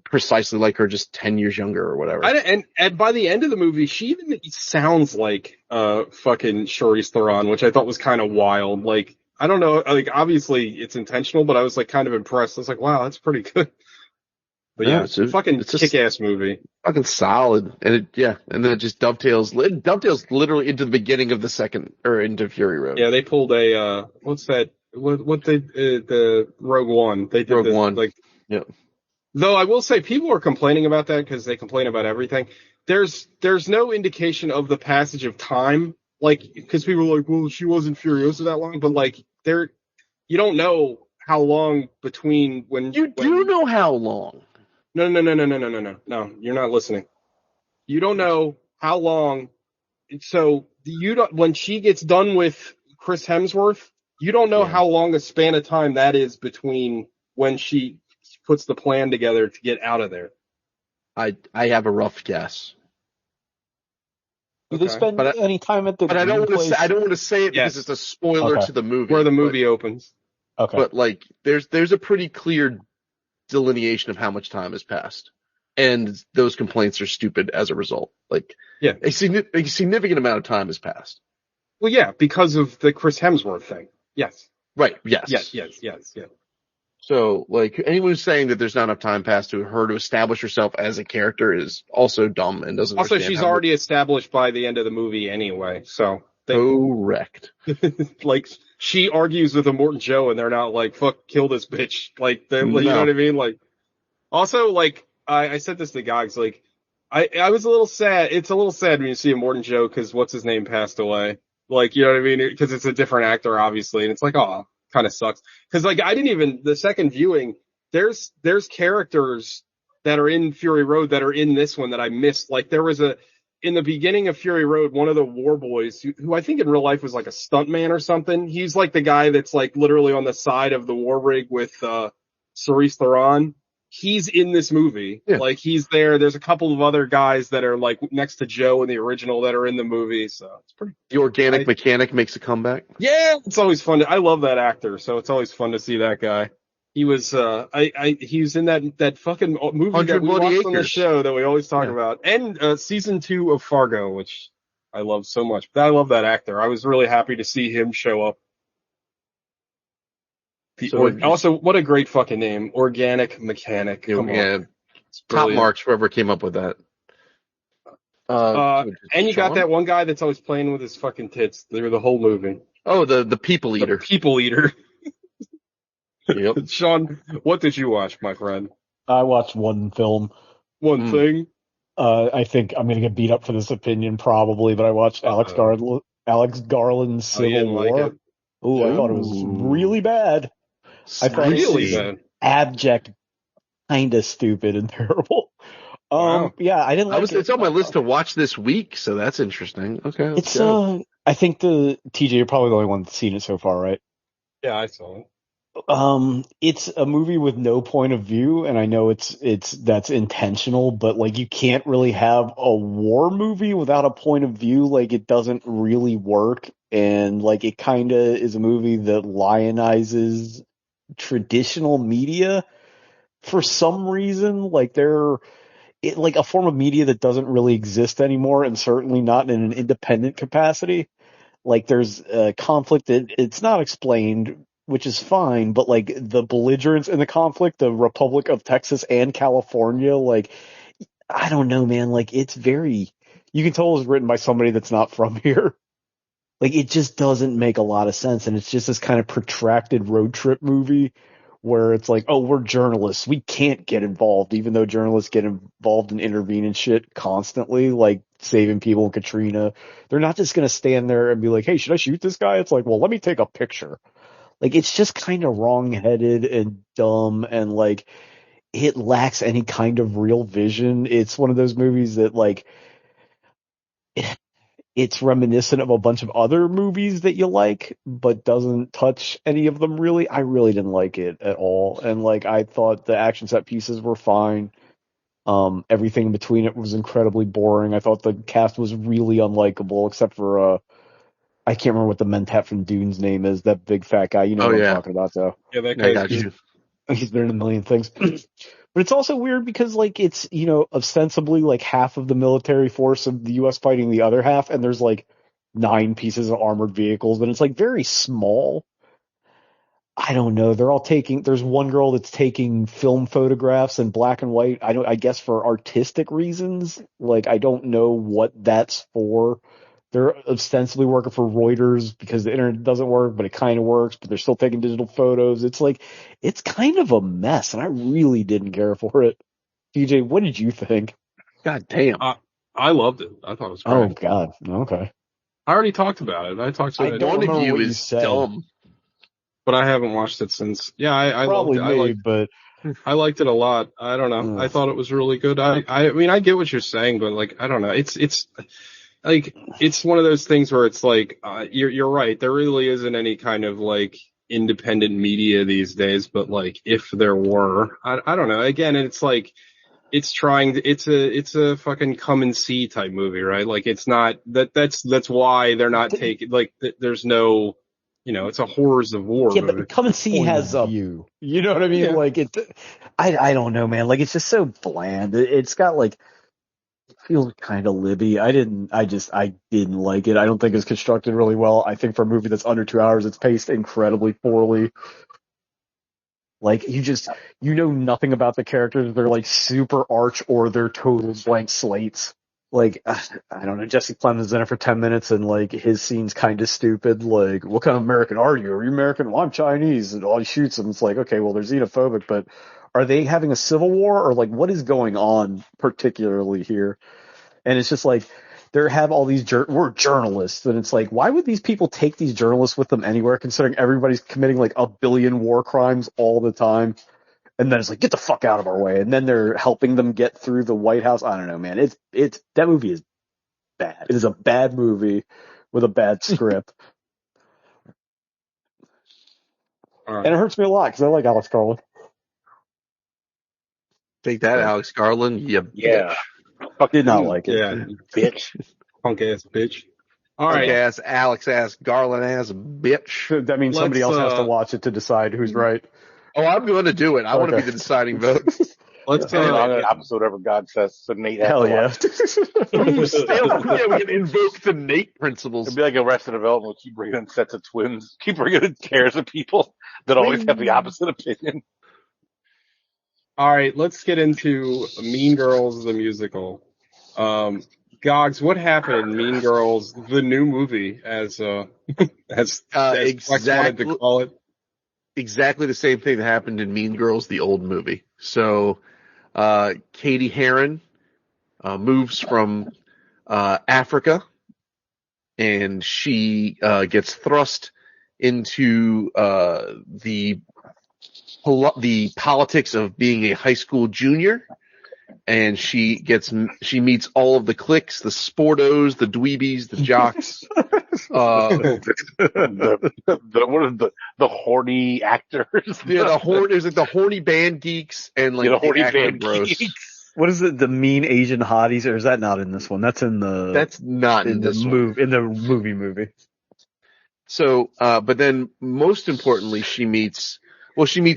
precisely like her, just 10 years younger or whatever. And by the end of the movie, she even sounds like fucking Charlize Theron, which I thought was kind of wild. Like, I don't know, like obviously it's intentional, but I was like kind of impressed. I was like, wow, that's pretty good. But yeah, it's a fucking kick-ass movie. Fucking solid. And and then it just dovetails literally into the beginning of the second, or into Fury Road. Yeah, they pulled a, what's that? What they, the Rogue One. They did Rogue One. Like, yeah. Though I will say people are complaining about that because they complain about everything. There's no indication of the passage of time. Like, because people are like, well, she wasn't Furiosa that long, but like, you don't know how long between when. You do know how long. No, you're not listening. You don't know how long. So when she gets done with Chris Hemsworth, you don't know how long a span of time that is between when she puts the plan together to get out of there. I have a rough guess. Do they spend any time at the? But I don't want to say it because it's a spoiler to the movie. Where the movie opens. Okay. But like, there's a pretty clear delineation of how much time has passed, and those complaints are stupid as a result. Like, a significant amount of time has passed. Well, yeah, because of the Chris Hemsworth thing. Yes. Right. Yes. Yes. So, like, anyone who's saying that there's not enough time passed to her to establish herself as a character is also dumb and doesn't. Also, she's already established by the end of the movie anyway. So correct. Like, she argues with Immortan Joe, and they're not like, "Fuck, kill this bitch." Like, you know what I mean? Like, also, like, I said this to Gogs. Like, I was a little sad. It's a little sad when you see Immortan Joe because what's his name passed away. Like, you know what I mean? Because it's a different actor, obviously, and it's like, oh, kind of sucks. Because like, the second viewing, there's characters that are in Fury Road that are in this one that I missed. Like, there was in the beginning of Fury Road, one of the war boys who I think in real life was like a stuntman or something. He's like the guy that's like literally on the side of the war rig with Charlize Theron. He's in this movie. Yeah. Like, he's there. There's a couple of other guys that are like next to Joe in the original that are in the movie. So it's pretty. The organic mechanic makes a comeback. Yeah, it's always fun. I love that actor, so it's always fun to see that guy. He was he was in that fucking movie that we watched on the show that we always talk about, and season 2 of Fargo, which I love so much. But I love that actor. I was really happy to see him show up. Also, what a great fucking name, Organic Mechanic. Come on. Top marks, whoever came up with that. And you got that one guy that's always playing with his fucking tits through the whole movie. Oh, the people eater. The people eater. Yep. Sean, what did you watch, my friend? I watched one film. One thing? I think I'm going to get beat up for this opinion probably, but I watched Alex Garland's Civil War. Ooh, I thought it was really bad. I thought really it was abject, kind of stupid and terrible. Wow. Yeah, I didn't like it. It's on my list to watch this week, so that's interesting. Okay. It's I think TJ, you're probably the only one that's seen it so far, right? Yeah, I saw it. It's a movie with no point of view, and I know that's intentional, but like, you can't really have a war movie without a point of view. Like, it doesn't really work, and like, it kind of is a movie that lionizes traditional media for some reason. Like, like a form of media that doesn't really exist anymore, and certainly not in an independent capacity. Like there's a conflict that it's not explained, which is fine, but like the belligerents in the conflict, the Republic of Texas and California, like I don't know, man. Like it's very, you can tell it was written by somebody that's not from here. Like it just doesn't make a lot of sense, and it's just this kind of protracted road trip movie where it's like, oh, we're journalists, we can't get involved, even though journalists get involved and intervene in shit constantly, like saving people in Katrina. They're not just gonna stand there and be like, hey, should I shoot this guy? It's like, well, let me take a picture. Like it's just kind of wrong-headed and dumb, and like it lacks any kind of real vision. It's one of those movies that like it's reminiscent of a bunch of other movies that you like, but doesn't touch any of them really. I really didn't like it at all. And like, I thought the action set pieces were fine. Everything in between it was incredibly boring. I thought the cast was really unlikable, except for, I can't remember what the Mentat from Dune's name is, that big fat guy. You know what I'm talking about, though. Yeah, that I guy's got you. He's been in a million things. But it's also weird because, like, it's, you know, ostensibly, like, half of the military force of the U.S. fighting the other half, and there's, like, 9 pieces of armored vehicles, and it's, like, very small. I don't know. They're all taking, there's one girl that's taking film photographs in black and white, I guess for artistic reasons. Like, I don't know what that's for. They're ostensibly working for Reuters because the internet doesn't work, but it kind of works, but they're still taking digital photos. It's like, it's kind of a mess, and I really didn't care for it. DJ, what did you think? God damn. I loved it. I thought it was great. Oh, God. Okay. I already talked about it. I talked about I it, don't One of remember you what you is said. dumb. but I haven't watched it since. Yeah, I Probably loved it. me, but I liked it a lot. I don't know. I thought it was really good. I mean, I get what you're saying, but like, I don't know. It's like, it's one of those things where it's like, you're right. There really isn't any kind of like independent media these days, but like if there were, I don't know. Again, it's like, it's trying to, it's a fucking come and see type movie, right? Like it's not that's why they're not taking, like, there's no, you know, it's a horrors of war yeah, movie. but Come and See has a view. You know what I mean? Yeah. Like I don't know, man. Like it's just so bland. It's got like, it feels kind of libby. I didn't like it. I don't think it's constructed really well. I think for a movie that's under 2 hours, it's paced incredibly poorly. Like you know nothing about the characters. They're like super arch or they're total blank slates. Like, I don't know, Jesse Plemons in it for 10 minutes and like his scene's kind of stupid. Like, what kind of American are you? Are you American? Well, I'm Chinese. And all he shoots them. It's like, okay, well, they're xenophobic, but are they having a civil war or like what is going on particularly here? And it's just like, they have all these, we're journalists. And it's like, why would these people take these journalists with them anywhere considering everybody's committing like 1 billion war crimes all the time? And then it's like, get the fuck out of our way. And then they're helping them get through the White House. I don't know, man. It's that movie is bad. It is a bad movie with a bad script. Right. And it hurts me a lot because I like Alex Garland. Take that, Alex Garland. You Yeah. Fuck, did not like it. Yeah, Bitch. punk ass bitch. All punk right. ass, Alex ass, Garland ass bitch. That means somebody else has to Let's, watch it to decide who's right. Oh, I'm going to do it. I want to be the deciding vote. Let's I'm the opposite of whatever God says. So Nate has Hell to yeah. watch. Yeah, we can invoke the Nate principles. It'd be like Arrested Development. We'll keep bringing in sets of twins. Keep bringing in pairs of people that always have the opposite opinion. All right, let's get into Mean Girls, the musical. Gogs, what happened in Mean Girls, the new movie, as Flex wanted to call it? Exactly the same thing that happened in Mean Girls, the old movie. So, Katie Heron moves from Africa, and she gets thrust into the politics of being a high school junior. And she meets all of the cliques, the sportos, the dweebies, the jocks. The horny actors. Yeah, there's like the horny band geeks and like the horny acting band gross. geeks. What is it? The mean Asian hotties, or is that not in this one? That's in the. That's not in this one. In the movie. So, but then most importantly, she meets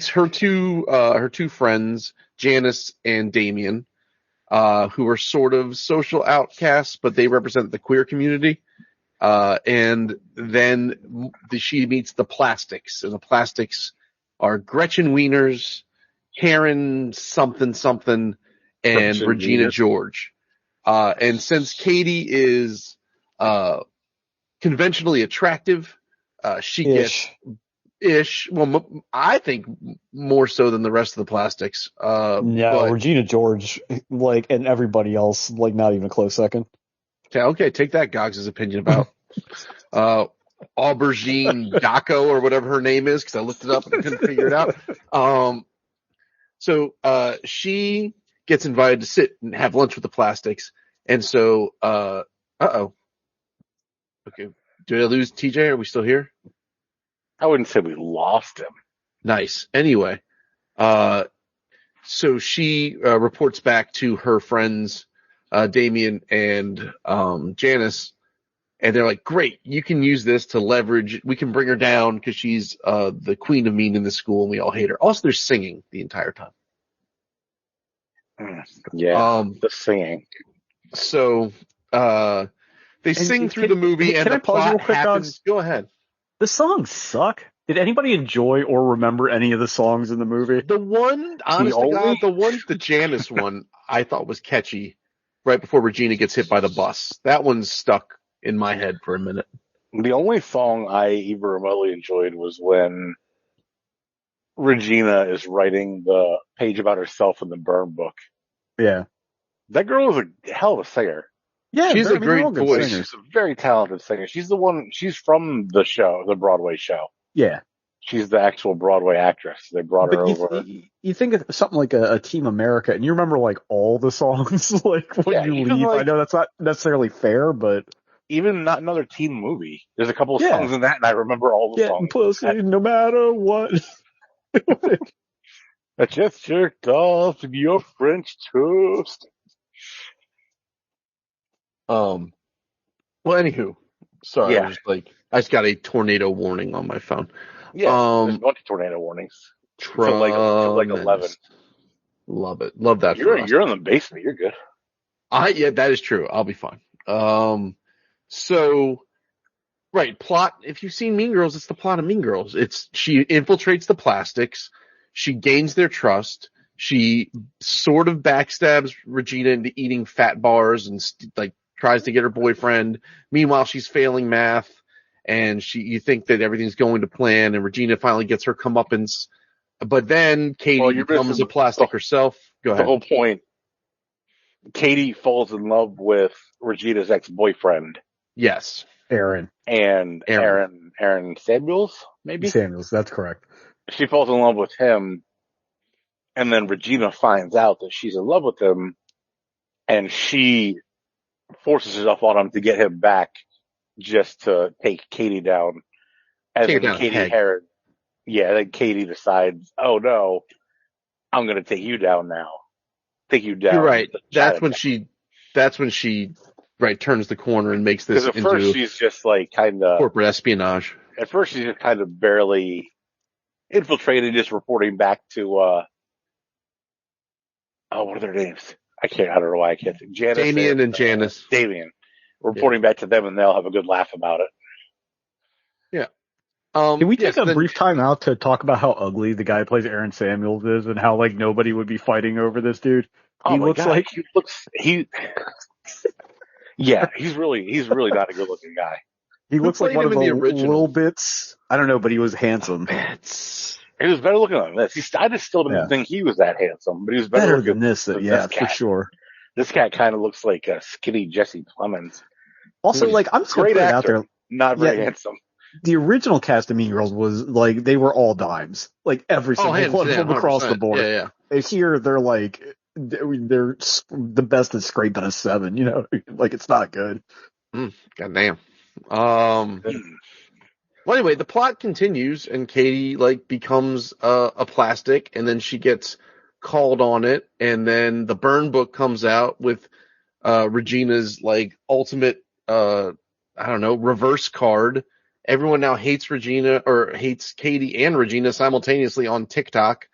her two friends, Janice and Damien. who are sort of social outcasts, but they represent the queer community. And then she meets the Plastics, and the Plastics are Gretchen Wieners, Karen something, and Gretchen Regina Wiener. George. And since Katie is, conventionally attractive, she gets well, I think more so than the rest of the Plastics. But Regina George, like, and everybody else, like, not even a close second. okay, take that, Gogs' opinion about Aubergine Daco or whatever her name is, because I looked it up and couldn't figure it out. So she gets invited to sit and have lunch with the Plastics, and so okay, did I lose TJ? Are we still here? I wouldn't say we lost him. Nice. Anyway, so she reports back to her friends, Damien and Janice, and they're like, great, you can use this to leverage. We can bring her down because she's the queen of mean in the school and we all hate her. Also, they're singing the entire time. Yeah, the singing. So they sing through the movie and the plot happens. Go ahead. The songs suck. Did anybody enjoy or remember any of the songs in the movie? The one, honest to God, the Janice one, I thought was catchy right before Regina gets hit by the bus. That one stuck in my head for a minute. The only song I even remotely enjoyed was when Regina is writing the page about herself in the burn book. Yeah. That girl is a hell of a singer. Yeah, she's a great voice. She's a very talented singer. She's from the show, the Broadway show. Yeah. She's the actual Broadway actress. They brought her over. You think of something like a Team America, and you remember like all the songs, like when you leave. Like, I know that's not necessarily fair, but even not another teen movie. There's a couple of songs in that, and I remember all the songs. Pussy, no matter what. I just jerked off your French toast. Well, anywho, sorry, I just got a tornado warning on my phone. Yeah, there's a bunch of tornado warnings. From like 11. Love it. Love that. You're in the basement. You're good. Yeah, that is true. I'll be fine. So, right, plot. If you've seen Mean Girls, it's the plot of Mean Girls. She infiltrates the Plastics. She gains their trust. She sort of backstabs Regina into eating fat bars and tries to get her boyfriend. Meanwhile, she's failing math, and you think that everything's going to plan, and Regina finally gets her comeuppance. But then Katie becomes a Plastic herself. Go ahead. The whole point. Katie falls in love with Regina's ex-boyfriend. Yes. Aaron Samuels, maybe? Samuels, that's correct. She falls in love with him, and then Regina finds out that she's in love with him, and she forces herself on him to get him back just to take Katie down. And then then Katie decides, oh no, I'm going to take you down now. Take you down. You're right. That's when she turns the corner and makes this into first she's just like kind of corporate espionage. At first she's just kind of barely infiltrated, just reporting back to what are their names? I don't know why I can't think. Damien and Janice. Damien. Reporting back to them, and they'll have a good laugh about it. Yeah. Can we take a brief time out to talk about how ugly the guy who plays Aaron Samuels is, and how like nobody would be fighting over this dude? He's really not a good looking guy. He looks like one of the little bits. I don't know, but he was handsome. He was better looking than this. I just still didn't think he was that handsome, but he was better than this. For sure. This guy kind of looks like a skinny Jesse Plemons. Also, like, I'm just going to put it out there. Not very handsome. The original cast of Mean Girls was like, they were all dimes. Like, every single one of them across the board. Yeah. And here, they're like, they're the best at scraping a 7, you know? Like, it's not good. Goddamn. Well, anyway, the plot continues, and Katie becomes a Plastic, and then she gets called on it, and then the burn book comes out with Regina's ultimate reverse card. Everyone now hates Regina, or hates Katie and Regina simultaneously on TikTok.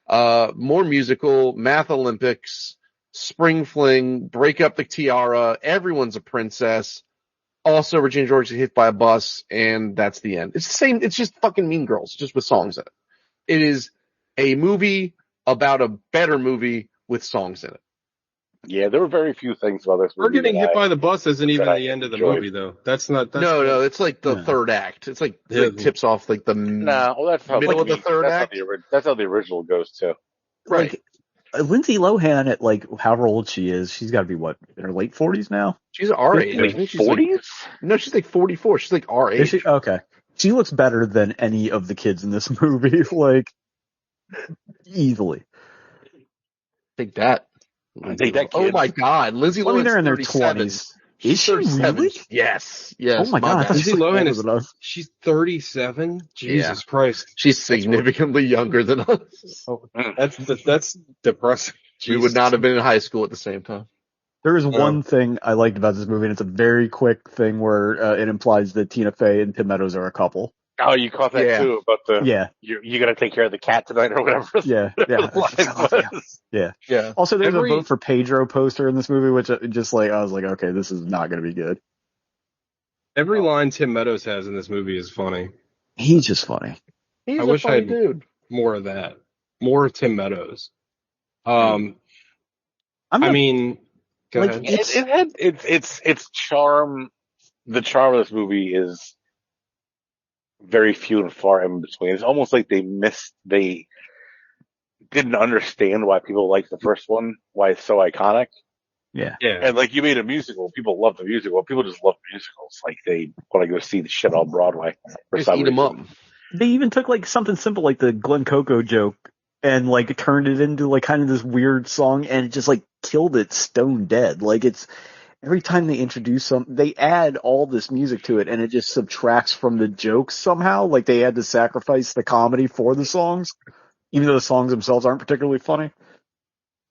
More musical, Math Olympics, spring fling, break up the tiara, everyone's a princess. Also, Regina George is hit by a bus, and that's the end. It's the same. It's just fucking Mean Girls, just with songs in it. It is a movie about a better movie with songs in it. Yeah, there were very few things about this movie. Her getting hit by the bus isn't even the end of the enjoyed. movie, though. That's not. That's No, it's like the third act. It's like it tips off like the that's how middle of the third act. That's how the original goes too. Right. Like, Lindsay Lohan at like however old she is, she's got to be what, in her late 40s now? She's our age. I think she's 40s? Like, no, she's like 44. She's like our age. Okay. She looks better than any of the kids in this movie, like easily. Take that. Take that, Oh kid. my God, Lindsay Lohan's they're in their 37. 20s. Is she 37. really? Yes. Oh my God. Lindsay Lohan is enough. she's 37. Jesus Christ. She's significantly younger than us. That's depressing. We would not have been in high school at the same time. There is one thing I liked about this movie, and it's a very quick thing where it implies that Tina Fey and Tim Meadows are a couple. Oh, you caught that too about the you got to take care of the cat tonight or whatever. Yeah. Also, there's a vote for Pedro poster in this movie, which just like I was like, okay, this is not going to be good. Every line Tim Meadows has in this movie is funny. He's just funny. He's I a wish I funny had dude. more of that. More Tim Meadows. I mean, go ahead. It's charm. The charm of this movie is very few and far in between. It's almost like they didn't understand why people liked the first one, why it's so iconic. Yeah. And like you made a musical, people love the musical. People just love musicals. Like they want to go see the shit on Broadway. Just eat them up. They even took like something simple like the Glen Coco joke and like turned it into like kind of this weird song and just like killed it stone dead. Like it's every time they introduce something, they add all this music to it and it just subtracts from the jokes somehow. Like they had to sacrifice the comedy for the songs, even though the songs themselves aren't particularly funny.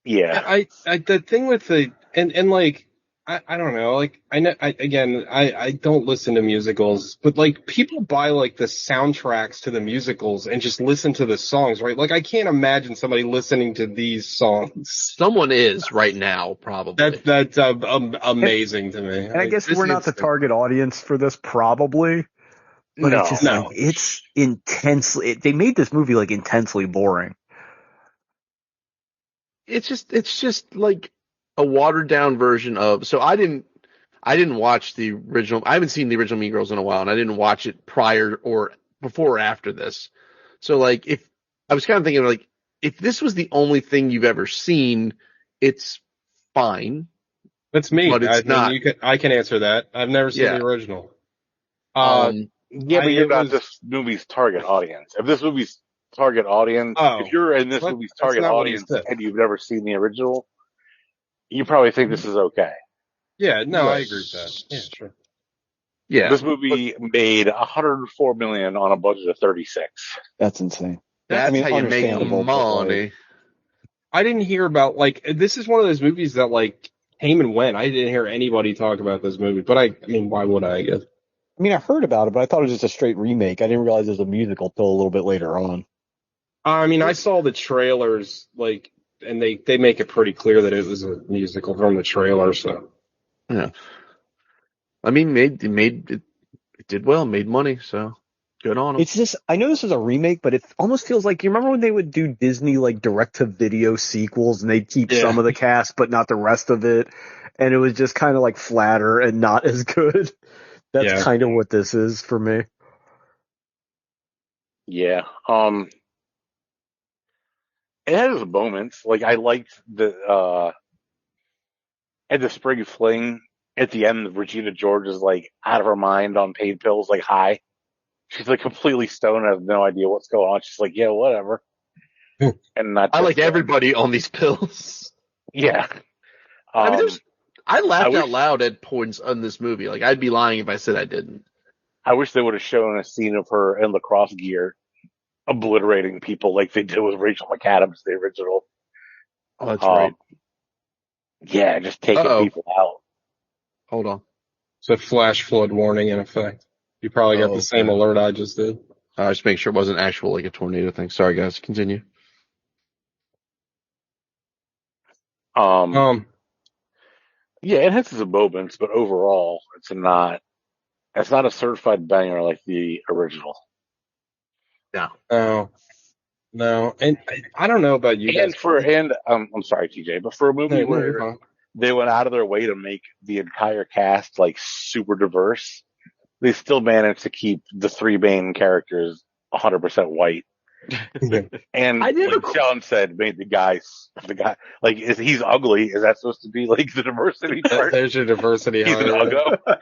Yeah. I the thing with the, and like, I don't know, like, I don't listen to musicals, but like people buy like the soundtracks to the musicals and just listen to the songs, right? Like I can't imagine somebody listening to these songs. Someone is right now, probably. That's amazing to me. And I guess we're not the target audience for this, probably. But it's just like, it's intensely, they made this movie like intensely boring. It's just like a watered down version of, so I didn't watch the original, I haven't seen the original Mean Girls in a while, and I didn't watch it prior or before or after this. So like, if, I was kind of thinking like, if this was the only thing you've ever seen, it's fine. That's me. But it's not. I can answer that. I've never seen the original. Yeah, but you're not this movie's target audience. If this movie's target audience, if you're in this movie's target audience and you've never seen the original, you probably think this is okay. Yeah, no, I agree with that. Yeah, sure. Yeah. This movie made $104 million on a budget of 36. That's insane. That's how you make money. I didn't hear about, like, this is one of those movies that, like, came and went. I didn't hear anybody talk about this movie, but I mean, why would I guess? I mean, I heard about it, but I thought it was just a straight remake. I didn't realize it was a musical till a little bit later on. I mean, I saw the trailers, like, and they make it pretty clear that it was a musical from the trailer, so. Yeah. I mean, it did well, made money, so good on them. It's just, I know this is a remake, but it almost feels like, you remember when they would do Disney, like, direct-to-video sequels, and they'd keep some of the cast, but not the rest of it, and it was just kind of, like, flatter and not as good. That's kind of what this is for me. Yeah. It has moments. Like, I liked at the spring fling, at the end, Regina George is, like, out of her mind on pain pills, like, high. She's, like, completely stoned and has no idea what's going on. She's like, yeah, whatever. And I like everybody on these pills. Yeah. I mean, I laughed out loud at points on this movie. Like, I'd be lying if I said I didn't. I wish they would have shown a scene of her in lacrosse gear obliterating people like they did with Rachel McAdams, the original. Oh, that's right. Yeah, just taking people out. Hold on. It's a flash flood warning in effect. You probably got the same alert I just did. I just make sure it wasn't actual, like a tornado thing. Sorry, guys. Continue. Yeah, it has its moments, but overall, it's not a certified banger like the original. No. No, and I don't know about you guys. I'm sorry, TJ, but for a movie where they went out of their way to make the entire cast like super diverse, they still managed to keep the three main characters 100% white. And like Sean said, made the guy like he's ugly. Is that supposed to be like the diversity part? There's your diversity. He's an uggo.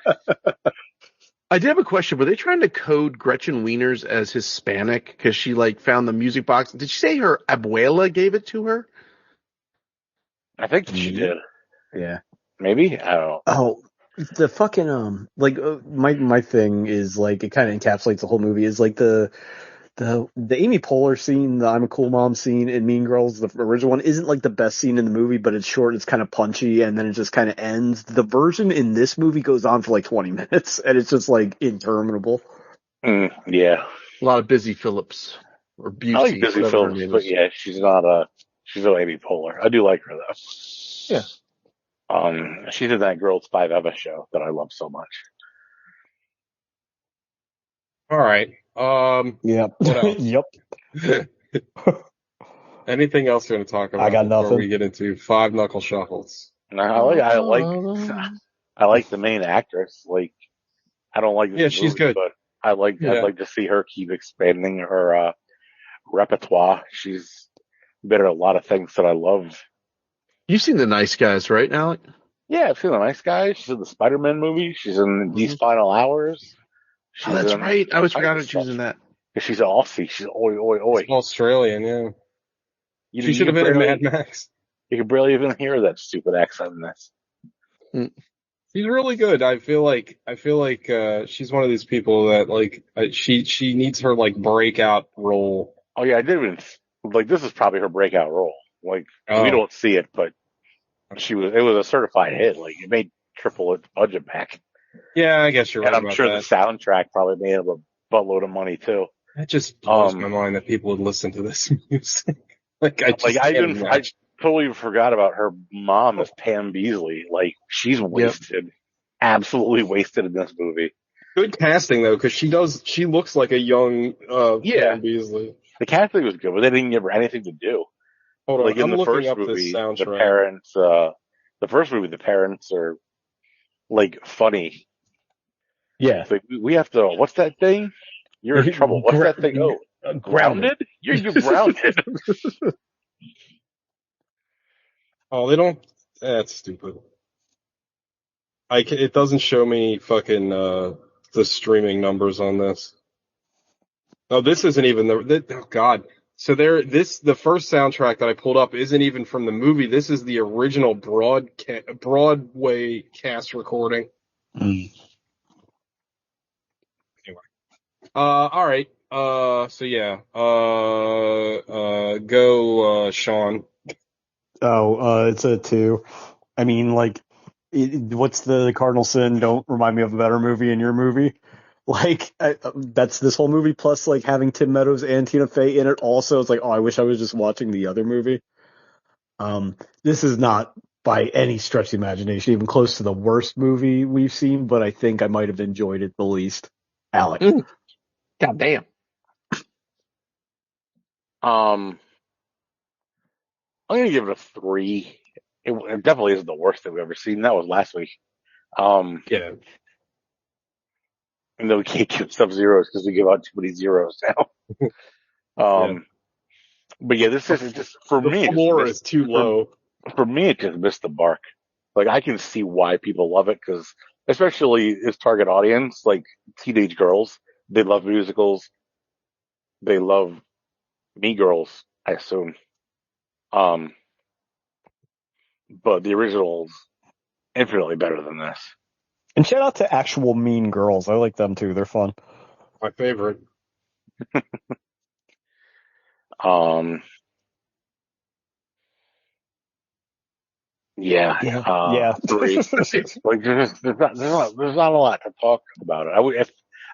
I did have a question. Were they trying to code Gretchen Wieners as Hispanic because she like found the music box? Did she say her abuela gave it to her? I think she did. Yeah. Maybe? I don't know. Oh, the fucking my thing is like it kind of encapsulates the whole movie is like the Amy Poehler scene, the I'm a Cool Mom scene in Mean Girls, the original one, isn't like the best scene in the movie, but it's short, it's kind of punchy, and then it just kind of ends. The version in this movie goes on for like 20 minutes, and it's just like interminable. Yeah. A lot of Busy Phillips. Or Busey. I like Busy Phillips, but yeah, she's no Amy Poehler. I do like her though. Yeah. She's in that Girls 5 Eva show that I love so much. All right. Yep. What else? Yep. Anything else you want to talk about? I got before nothing. We get into Five Knuckle Shuffles. No, I like the main actress. Like, I don't like this movie, she's good. but I'd like to see her keep expanding her repertoire. She's been in a lot of things that I love. You've seen The Nice Guys, right, Alec? Yeah, I've seen The Nice Guys. She's in the Spider-Man movie. She's in These Final Hours. That's right. I always forgot that she was in that. She's an Aussie. She's oi, oi, oi. She's Australian, yeah. She should have been in Mad Max. You can barely even hear that stupid accent in this. She's really good. I feel like she's one of these people that like she needs her like breakout role. Oh yeah, I didn't like this is probably her breakout role. Like we don't see it, but it was a certified hit. Like it made triple its budget back. Yeah, I guess you're right. And I'm sure the soundtrack probably made a buttload of money too. That just blows my mind that people would listen to this music. I totally forgot about her mom as Pam Beesly. Like she's wasted, absolutely wasted in this movie. Good casting though, because she looks like a young Pam Beesly. The casting was good, but they didn't give her anything to do. Hold on, like in the first movie, the first movie, the parents are like funny. Yeah, like, we have to. What's that thing? You're in trouble. What's that thing? Oh, grounded. You're grounded. Oh, they don't. That's stupid. It doesn't show me fucking the streaming numbers on this. Oh, this isn't even oh God. So the first soundtrack that I pulled up isn't even from the movie. This is the original Broadway cast recording. Anyway. All right. So yeah. Go, Sean. Oh, it's a 2. I mean, like, what's the cardinal sin? Don't remind me of a better movie in your movie. Like, that's this whole movie, plus, like, having Tim Meadows and Tina Fey in it also. It's like, oh, I wish I was just watching the other movie. This is not, by any stretch of the imagination, even close to the worst movie we've seen, but I think I might have enjoyed it the least. Alec. God damn. I'm going to give it a 3. It definitely isn't the worst that we've ever seen. That was last week. Yeah. And then we can't give stuff zeros because we give out too many zeros now. But yeah, this is just, for me, the floor is too low. For me, it just missed the mark. Like, I can see why people love it because, especially its target audience, like teenage girls, they love musicals. They love Mean Girls, I assume. But the original's infinitely better than this. And shout out to actual Mean Girls. I like them too. They're fun. My favorite. Yeah. 3. Like there's not a lot to talk about it.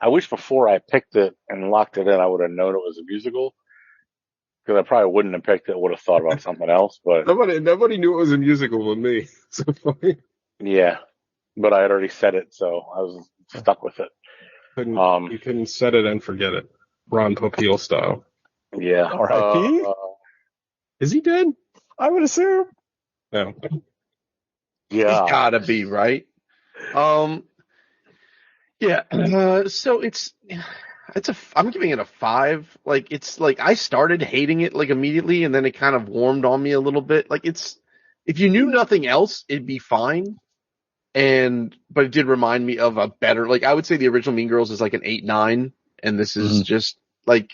I wish before I picked it and locked it in, I would have known it was a musical. because I probably wouldn't have picked it. Would have thought about something else, but nobody knew it was a musical but me. So funny. yeah. But I had already said it, so I was stuck with it. You couldn't set it and forget it. Ron Popeil style. Yeah. R.I.P.? Is he dead? I would assume. No. Yeah. He's gotta be, right? Yeah. So I'm giving it a 5. Like, it's like, I started hating it, like, immediately, and then it kind of warmed on me a little bit. Like, if you knew nothing else, it'd be fine. But it did remind me of a better, like, I would say the original Mean Girls is like an 8-9, and this is just, like,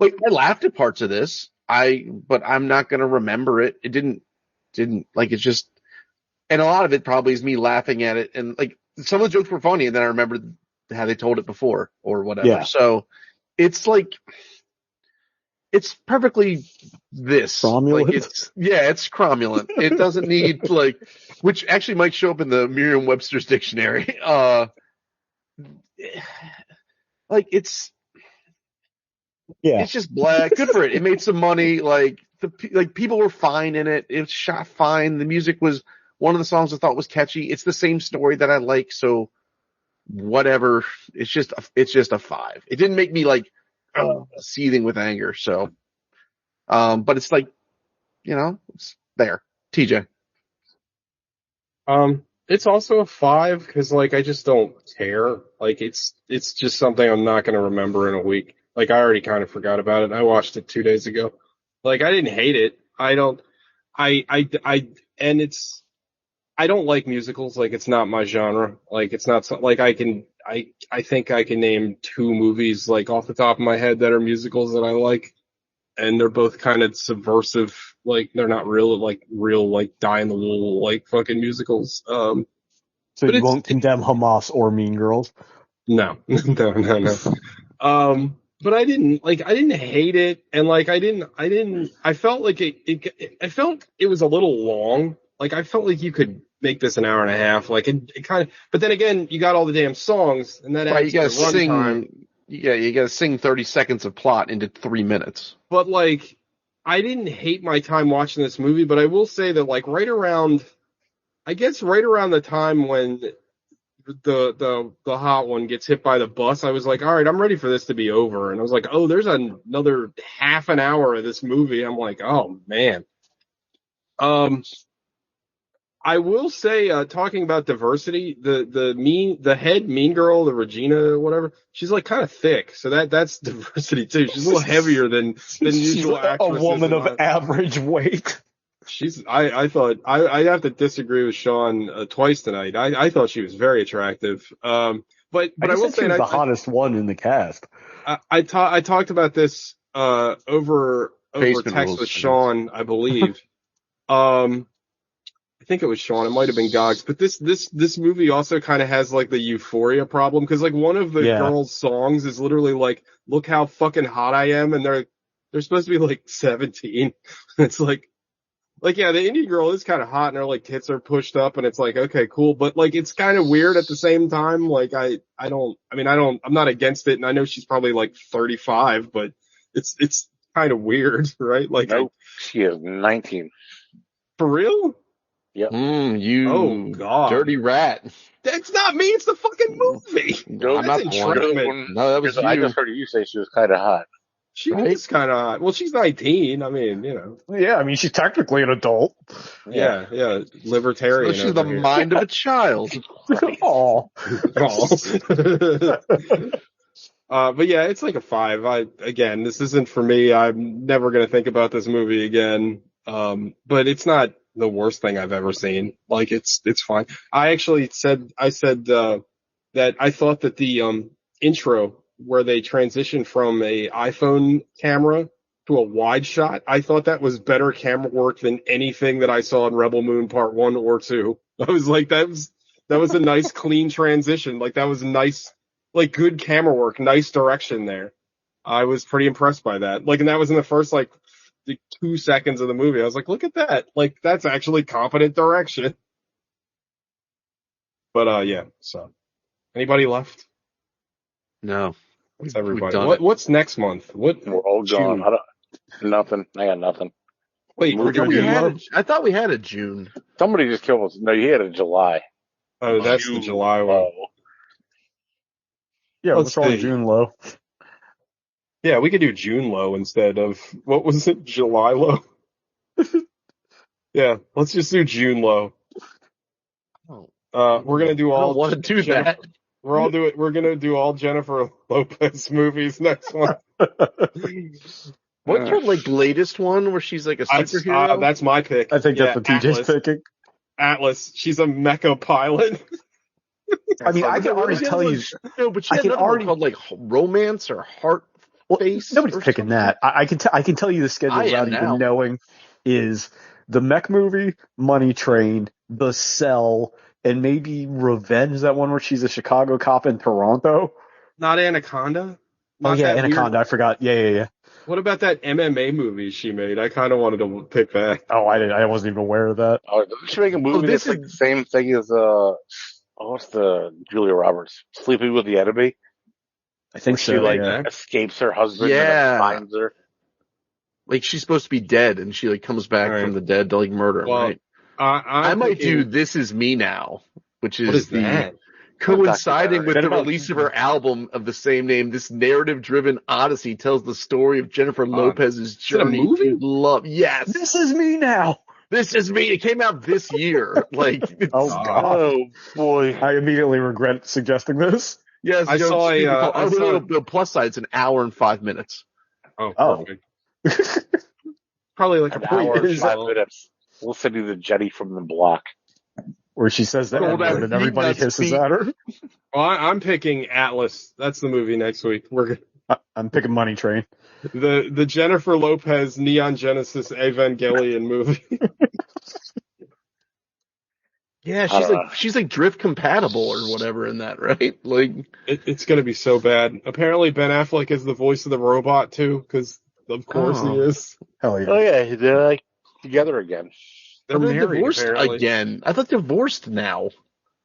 I laughed at parts of this, but I'm not gonna remember it. It didn't, like, it's just, and a lot of it probably is me laughing at it, and, like, some of the jokes were funny, and then I remembered how they told it before, or whatever. Yeah. So, it's like, it's perfectly this. Cromulent? Like, it's cromulent. It doesn't need, like, which actually might show up in the Merriam-Webster's dictionary. Like, it's just black. Good for it. It made some money. Like, people were fine in it. It was shot fine. The music was one of the songs I thought was catchy. It's the same story that I like, so whatever. It's just a 5. It didn't make me like seething with anger. So, but it's like, it's there. TJ. It's also a 5 because, like, I just don't care. Like, it's just something I'm not going to remember in a week. Like, I already kind of forgot about it. I watched it 2 days ago. Like, I didn't hate it. I don't like musicals. Like, it's not my genre. Like, it's not like I think I can name 2 movies, like, off the top of my head that are musicals that I like. And they're both kind of subversive. Like, they're not real, like, die in the wool, like, fucking musicals. So you won't condemn Hamas or Mean Girls? No. But I didn't hate it. And, like, I felt like I felt it was a little long. Like, I felt like you could make this an hour and a half. Like, it kind of, but then again, you got all the damn songs, and that adds to the runtime. Yeah, you gotta sing 30 seconds of plot into 3 minutes. But, like, I didn't hate my time watching this movie, but I will say that, like, right around the time when the hot one gets hit by the bus, I was like, all right, I'm ready for this to be over. And I was like, oh, there's another half an hour of this movie. I'm like, oh man. I will say, talking about diversity, the head mean girl, the Regina, whatever, she's like kind of thick, so that's diversity too. She's a little heavier than usual actresses. A woman of average weight. I thought I have to disagree with Sean twice tonight. I thought she was very attractive. But I will say she was the hottest one in the cast. I talked about this over text with Sean, I believe. I think it was Sean. It might have been Gogs, but this movie also kind of has like the Euphoria problem, because like one of the girls' songs is literally like, "Look how fucking hot I am," and they're supposed to be like 17. It's like yeah, the indie girl is kind of hot and her like tits are pushed up, and it's like, okay, cool, but like it's kind of weird at the same time. Like I'm not against it, and I know she's probably like 35, but it's kind of weird, right? Like, nope, she is 19. For real? Yep. You God. Dirty rat. That's not me. It's the fucking movie. No, I'm not entrapment. No, that was you. I just heard you say she was kind of hot. She is kind of hot. Well, she's 19. I mean, Yeah, I mean, she's technically an adult. Yeah. Libertarian. So she's the mind of a child. Oh. But yeah, it's like a 5. Again, this isn't for me. I'm never going to think about this movie again. But it's not the worst thing I've ever seen. Like, it's fine. I said that I thought that the intro where they transitioned from a iPhone camera to a wide shot, I thought that was better camera work than anything that I saw in Rebel Moon Part 1 or 2. I was like, that was a nice clean transition. Like, that was nice, like, good camera work, nice direction there. I was pretty impressed by that. Like, and that was in the first like the 2 seconds of the movie. I was like, look at that. Like, that's actually competent direction. But yeah, so anybody left? No. What's everybody? What's next month? We're all gone. Nothing. I got nothing. Wait, We're gonna do June. I thought we had a June. Somebody just killed us. No, you had a July. oh, that's the July one. Oh. Yeah, Let's what's wrong with see. June low? Yeah, we could do June low instead of, what was it, July low? Yeah, let's just do June low. Oh, We're gonna do I all. don't want to do Jennifer- that. We're gonna do all Jennifer Lopez movies next month. What's her like latest one where she's like a superhero? That's my pick. I think that's what TJ's Atlas. picking. Atlas. She's a mecha pilot. I mean, I can What already was the tell other you. one? No, but she I had can another one already- called like Romance or Heart Well, Face. nobody's or picking something. that. I can tell you the schedule I am without even now. knowing is the Mech movie, Money Train, The Cell, and maybe Revenge. That one where she's a Chicago cop in Toronto. Not Anaconda. Oh Not yeah, that Anaconda. weird- I forgot. Yeah. What about that MMA movie she made? I kind of wanted to pick that. Oh, I wasn't even aware of that. Oh, doesn't she make a movie this that's like the same thing as what's the Julia Roberts? Sleeping with the Enemy? I think She so. like yeah. escapes her husband Yeah. and finds her. Like she's supposed to be dead, and she like comes back All right. from the dead to like murder him. Well, right? I I might thinking- do This Is Me Now, which is, What is the that? coinciding with That the about- release of her album of the same name. This narrative-driven odyssey tells the story of Jennifer Lopez's it a journey movie? to love. Yes, This is me now. This Is Me. It came out this year. Like, it's- Oh god. Oh boy. I immediately regret suggesting this. yes, I Joe, saw a, Stephen Col- I oh, saw- no, the plus side. It's an hour and 5 minutes. Oh, perfect. Probably like An a hour and is 5 that- minutes. Listening to Jenny from the block. Where she says that Cold word ass and everybody peanuts, hisses Pete. at her. Well, I'm picking Atlas. That's the movie next week. I'm picking Money Train. The Jennifer Lopez Neon Genesis Evangelion movie. Yeah, she's like drift compatible or whatever in that, right? Like, It's gonna be so bad. Apparently Ben Affleck is the voice of the robot too, because of course he Oh. is. Hell yeah. Oh yeah, they're like together again. They're I thought married divorced apparently. again. I thought divorced now.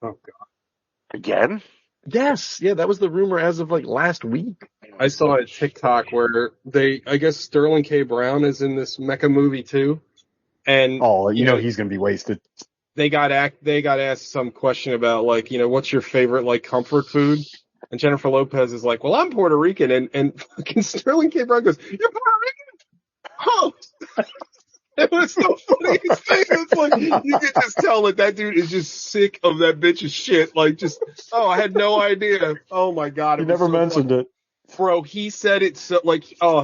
Oh god. Again? Yes, yeah, that was the rumor as of like last week. I saw a TikTok where I guess Sterling K. Brown is in this mecha movie too, and Oh, you know he's gonna be wasted. they got asked some question about like, what's your favorite like comfort food? And Jennifer Lopez is like, well, I'm Puerto Rican, and fucking Sterling K. Brown goes, you're Puerto Rican? Oh, it was so funny. It's like you can just tell that dude is just sick of that bitch's shit. Like, just I had no idea. Oh my god, He never mentioned it. Bro, he said it so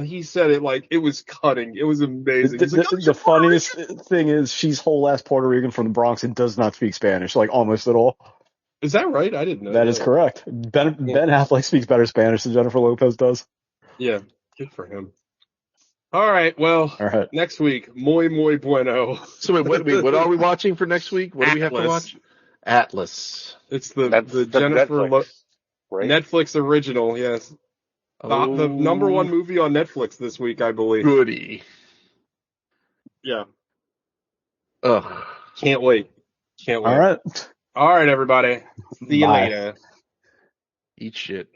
he said it like it was cutting. It was amazing. He's like, The funniest thing is she's whole ass Puerto Rican from the Bronx and does not speak Spanish, like almost at all. is that right? I didn't know. That is correct. Ben Affleck speaks better Spanish than Jennifer Lopez does. Yeah, good for him. All right, well, All right. next week, muy bueno. So wait, what are we watching for next week? What do we have to Atlas. watch? Atlas. It's That's the Jennifer Netflix, right? Netflix original. Yes, the number one movie on Netflix this week, I believe. Goody. Yeah, Ugh. can't wait. Can't wait. All right. All right, everybody. See you Bye. later. Eat shit.